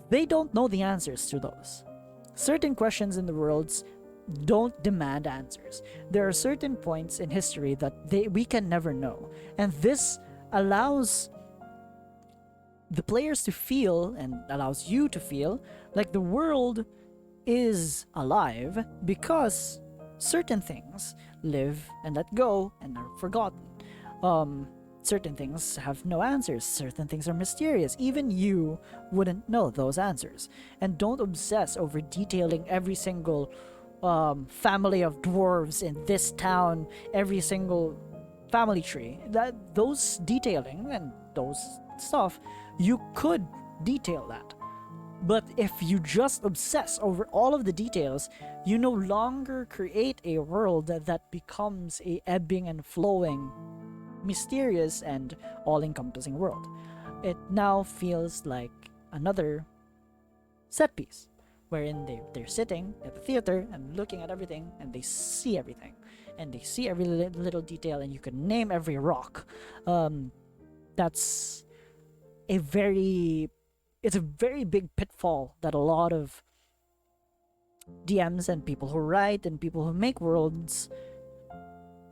they don't know the answers to those. Certain questions in the worlds don't demand answers. There are certain points in history that we can never know, and this allows the players to feel, and allows you to feel, like the world is alive, because certain things live and let go and are forgotten. certain things have no answers, certain things are mysterious. Even you wouldn't know those answers. And don't obsess over detailing every single family of dwarves in this town, every single family tree. That those detailing and those stuff, you could detail that. But if you just obsess over all of the details, you no longer create a world that becomes a ebbing and flowing, mysterious and all-encompassing world. It now feels like another set piece wherein they're sitting at the theater and looking at everything, and they see everything, and they see every little detail, and you can name every rock. That's a very it's a very big pitfall that a lot of DMs and people who write and people who make worlds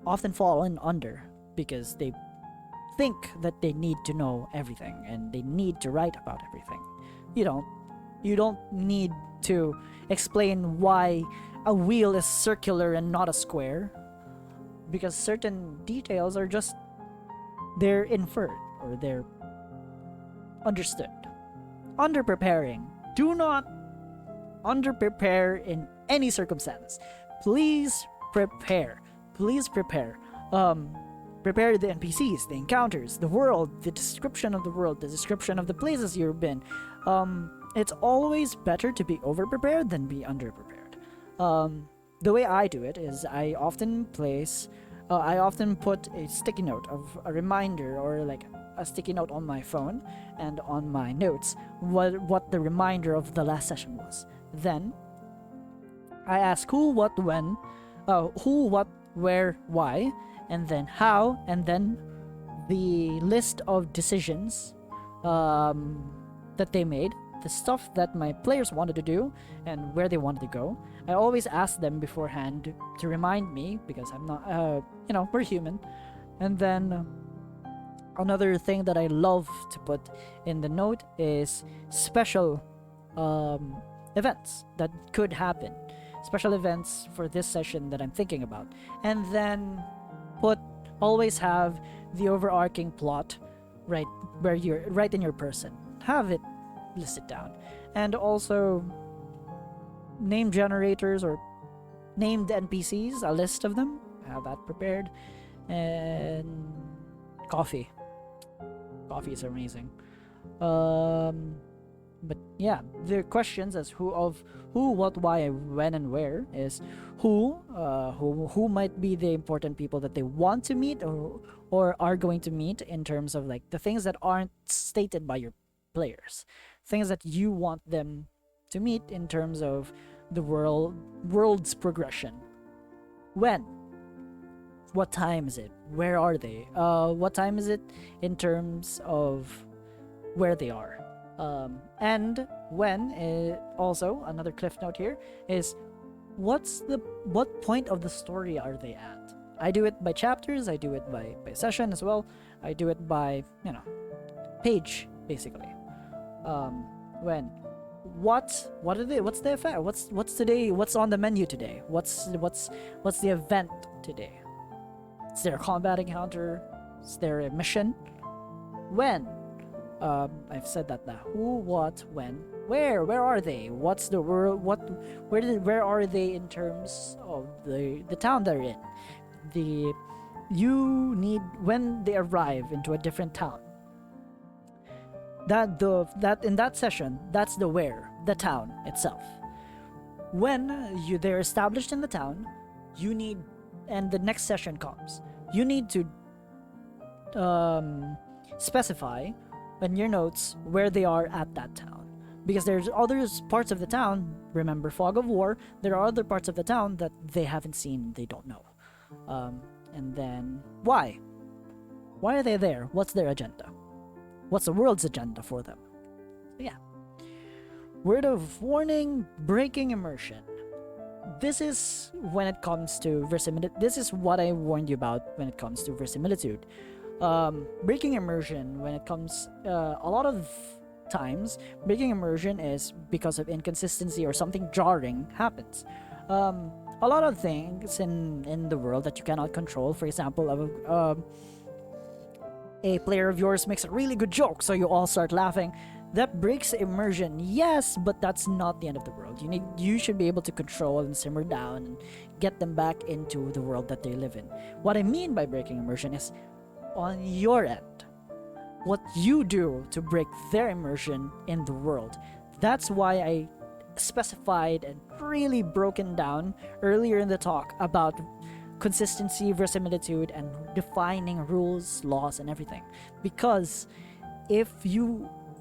often fall in under, because they think that they need to know everything and they need to write about everything. You don't need to explain why a wheel is circular and not a square, because certain details are just, they're inferred or they're understood. Underpreparing. Do not underprepare in any circumstance. Please prepare. Please prepare. Prepare the NPCs, the encounters, the world, the description of the world, the description of the places you've been. It's always better to be overprepared than be underprepared. The way I do it is I often put a sticky note of a reminder, or like a sticky note on my phone and on my notes what the reminder of the last session was. Then I ask who, what, when, who, what, where, why, and then how, and then the list of decisions that they made, the stuff that my players wanted to do, and where they wanted to go. I always ask them beforehand to remind me, because I'm not, we're human. And then another thing that I love to put in the note is special events that could happen. Special events for this session that I'm thinking about. And then always have the overarching plot right in your person. Have it listed down. And also name generators or named NPCs, a list of them. Have that prepared. And coffee. Coffee is amazing. But yeah, the questions as who, what, why, when, and where is who might be the important people that they want to meet or are going to meet, in terms of like the things that aren't stated by your players, things that you want them to meet in terms of the world's progression. When? What time is it? Where are they? What time is it in terms of where they are? And when, also another cliff note here is what point of the story are they at? I do it by chapters, I do it by session as well. I do it by, page basically. When, what are they? What's the effect? What's today? What's on the menu today? What's the event today? Is there a combat encounter? Is there a mission? When? I've said that now. Who, what, when, where? Where are they? What's the world? Where are they in terms of the town they're in? When they arrive into a different town. That in that session, that's the where, the town itself. When they're established in the town, and the next session comes, you need to specify in your notes where they are at that town, because there's other parts of the town. Remember Fog of War, there are other parts of the town that they haven't seen, they don't know. And then why are they there? What's their agenda? What's the world's agenda for them? Yeah. Word of warning: breaking immersion. This is when it comes to verisimilitude. This is what I warned you about when it comes to verisimilitude. Breaking immersion, when it comes, a lot of times, breaking immersion is because of inconsistency or something jarring happens. A lot of things in the world that you cannot control, for example, A player of yours makes a really good joke, so you all start laughing. That breaks immersion, yes, but that's not the end of the world. You should be able to control and simmer down and get them back into the world that they live in. What I mean by breaking immersion is on your end. What you do to break their immersion in the world. That's why I specified and really broken down earlier in the talk about consistency, verisimilitude, and defining rules, laws, and everything. Because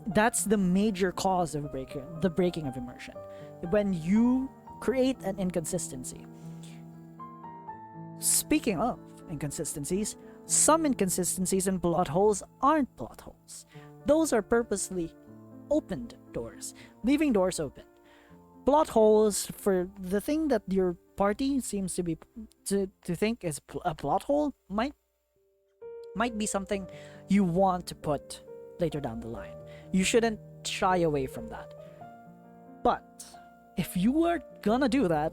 that's the major cause of the breaking of immersion. When you create an inconsistency. Speaking of inconsistencies, some inconsistencies and plot holes aren't plot holes. Those are purposely opened doors, leaving doors open. Plot holes, for the thing that your party seems to be to think is a plot hole, might be something you want to put later down the line. You shouldn't shy away from that. But if you are gonna do that,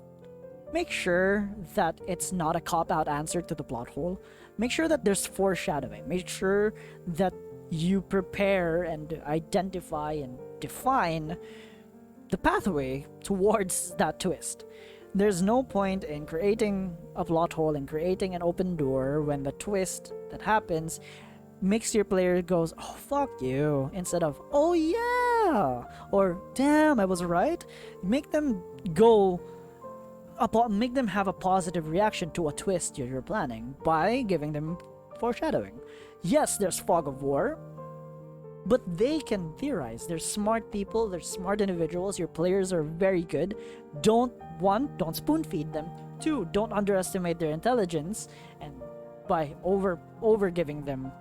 make sure that it's not a cop-out answer to the plot hole. Make sure that there's foreshadowing. Make sure that you prepare and identify and define the pathway towards that twist. There's no point in creating a plot hole and creating an open door when the twist that happens makes your player goes, oh fuck you, instead of, oh yeah, or damn, I was right. Make them have a positive reaction to a twist you're planning by giving them foreshadowing. Yes, there's fog of war, but they can theorize. They're smart people, they're smart individuals, your players are very good. Don't spoon feed them. 2, don't underestimate their intelligence, and by over giving them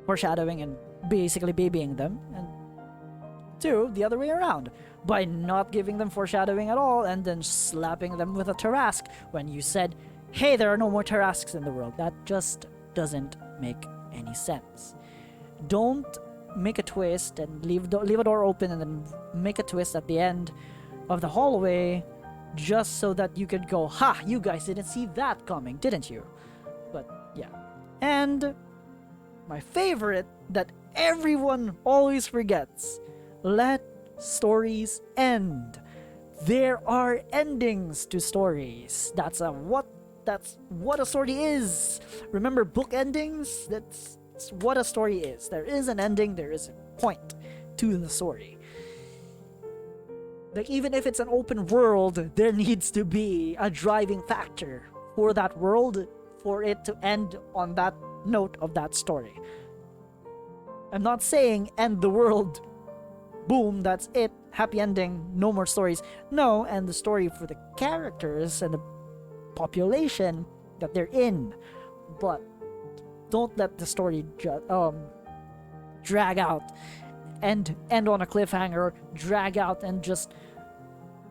foreshadowing and basically babying them. And 2, the other way around, by not giving them foreshadowing at all and then slapping them with a Tarrasque when you said, hey, there are no more Tarrasques in the world. That just doesn't make any sense. Don't make a twist and leave a door open and then make a twist at the end of the hallway just so that you could go, ha, you guys didn't see that coming, didn't you? But yeah. And my favorite that everyone always forgets, let stories end. There are endings to stories. That's what a story is. Remember book endings? That's what a story is. There is an ending, there is a point to the story. Like, even if it's an open world, there needs to be a driving factor for that world, for it to end on that note of that story. I'm not saying end the world, boom, that's it, happy ending, no more stories. No, and the story for the characters and the population that they're in. But don't let the story drag out and end on a cliffhanger, or drag out and just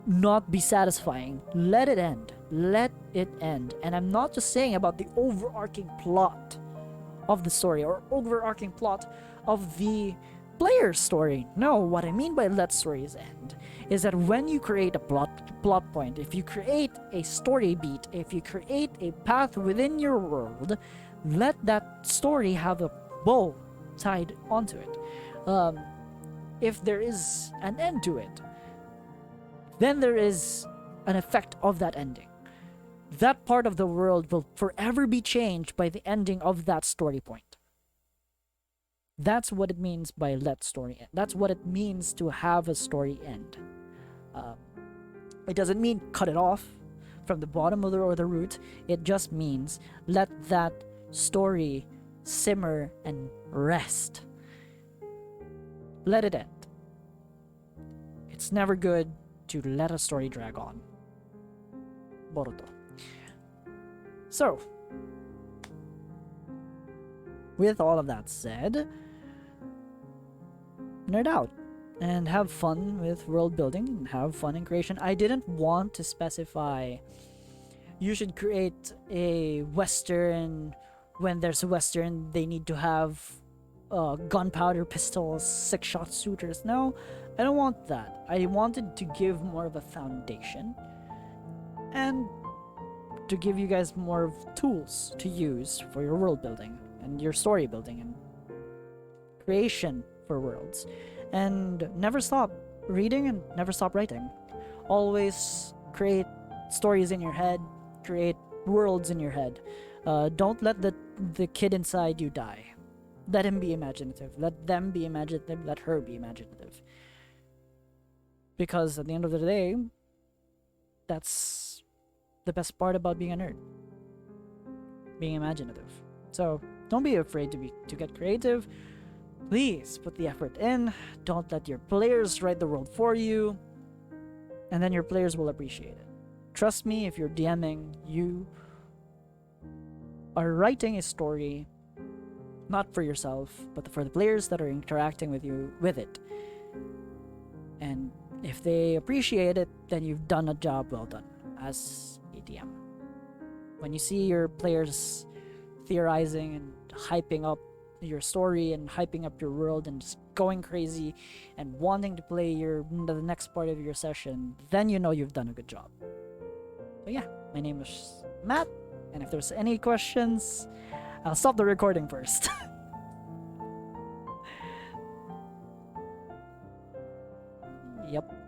not be satisfying. Let it end. Let it end. And I'm not just saying about the overarching plot of the story or overarching plot of the player's story. No, what I mean by let stories end is that when you create a plot point, if you create a story beat, if you create a path within your world, let that story have a bow tied onto it. If there is an end to it, then there is an effect of that ending. That part of the world will forever be changed by the ending of that story point. That's what it means by let story end. That's what it means to have a story end. It doesn't mean cut it off from the bottom of the root. It just means let that story simmer and rest. Let it end. It's never good to let a story drag on. Boruto. So, with all of that said, nerd out and have fun with world building and have fun in creation. I didn't want to specify you should create a western. When there's a western, they need to have gunpowder pistols, 6-shot shooters. No, I don't want that. I wanted to give more of a foundation and to give you guys more of tools to use for your world building and your story building and creation for worlds. And never stop reading and never stop writing. Always create stories in your head, create worlds in your head. Don't let the kid inside you die. Let him be imaginative. Let them be imaginative. Let her be imaginative. Because at the end of the day, that's the best part about being a nerd. Being imaginative. So don't be afraid to get creative. Please put the effort in. Don't let your players write the world for you. And then your players will appreciate it. Trust me, if you're DMing, you are writing a story not for yourself, but for the players that are interacting with you with it. And if they appreciate it, then you've done a job well done as a DM. When you see your players theorizing and hyping up your story and hyping up your world and just going crazy and wanting to play the next part of your session, then you know you've done a good job. So yeah, my name is Matt, and if there's any questions, I'll stop the recording first. Yep.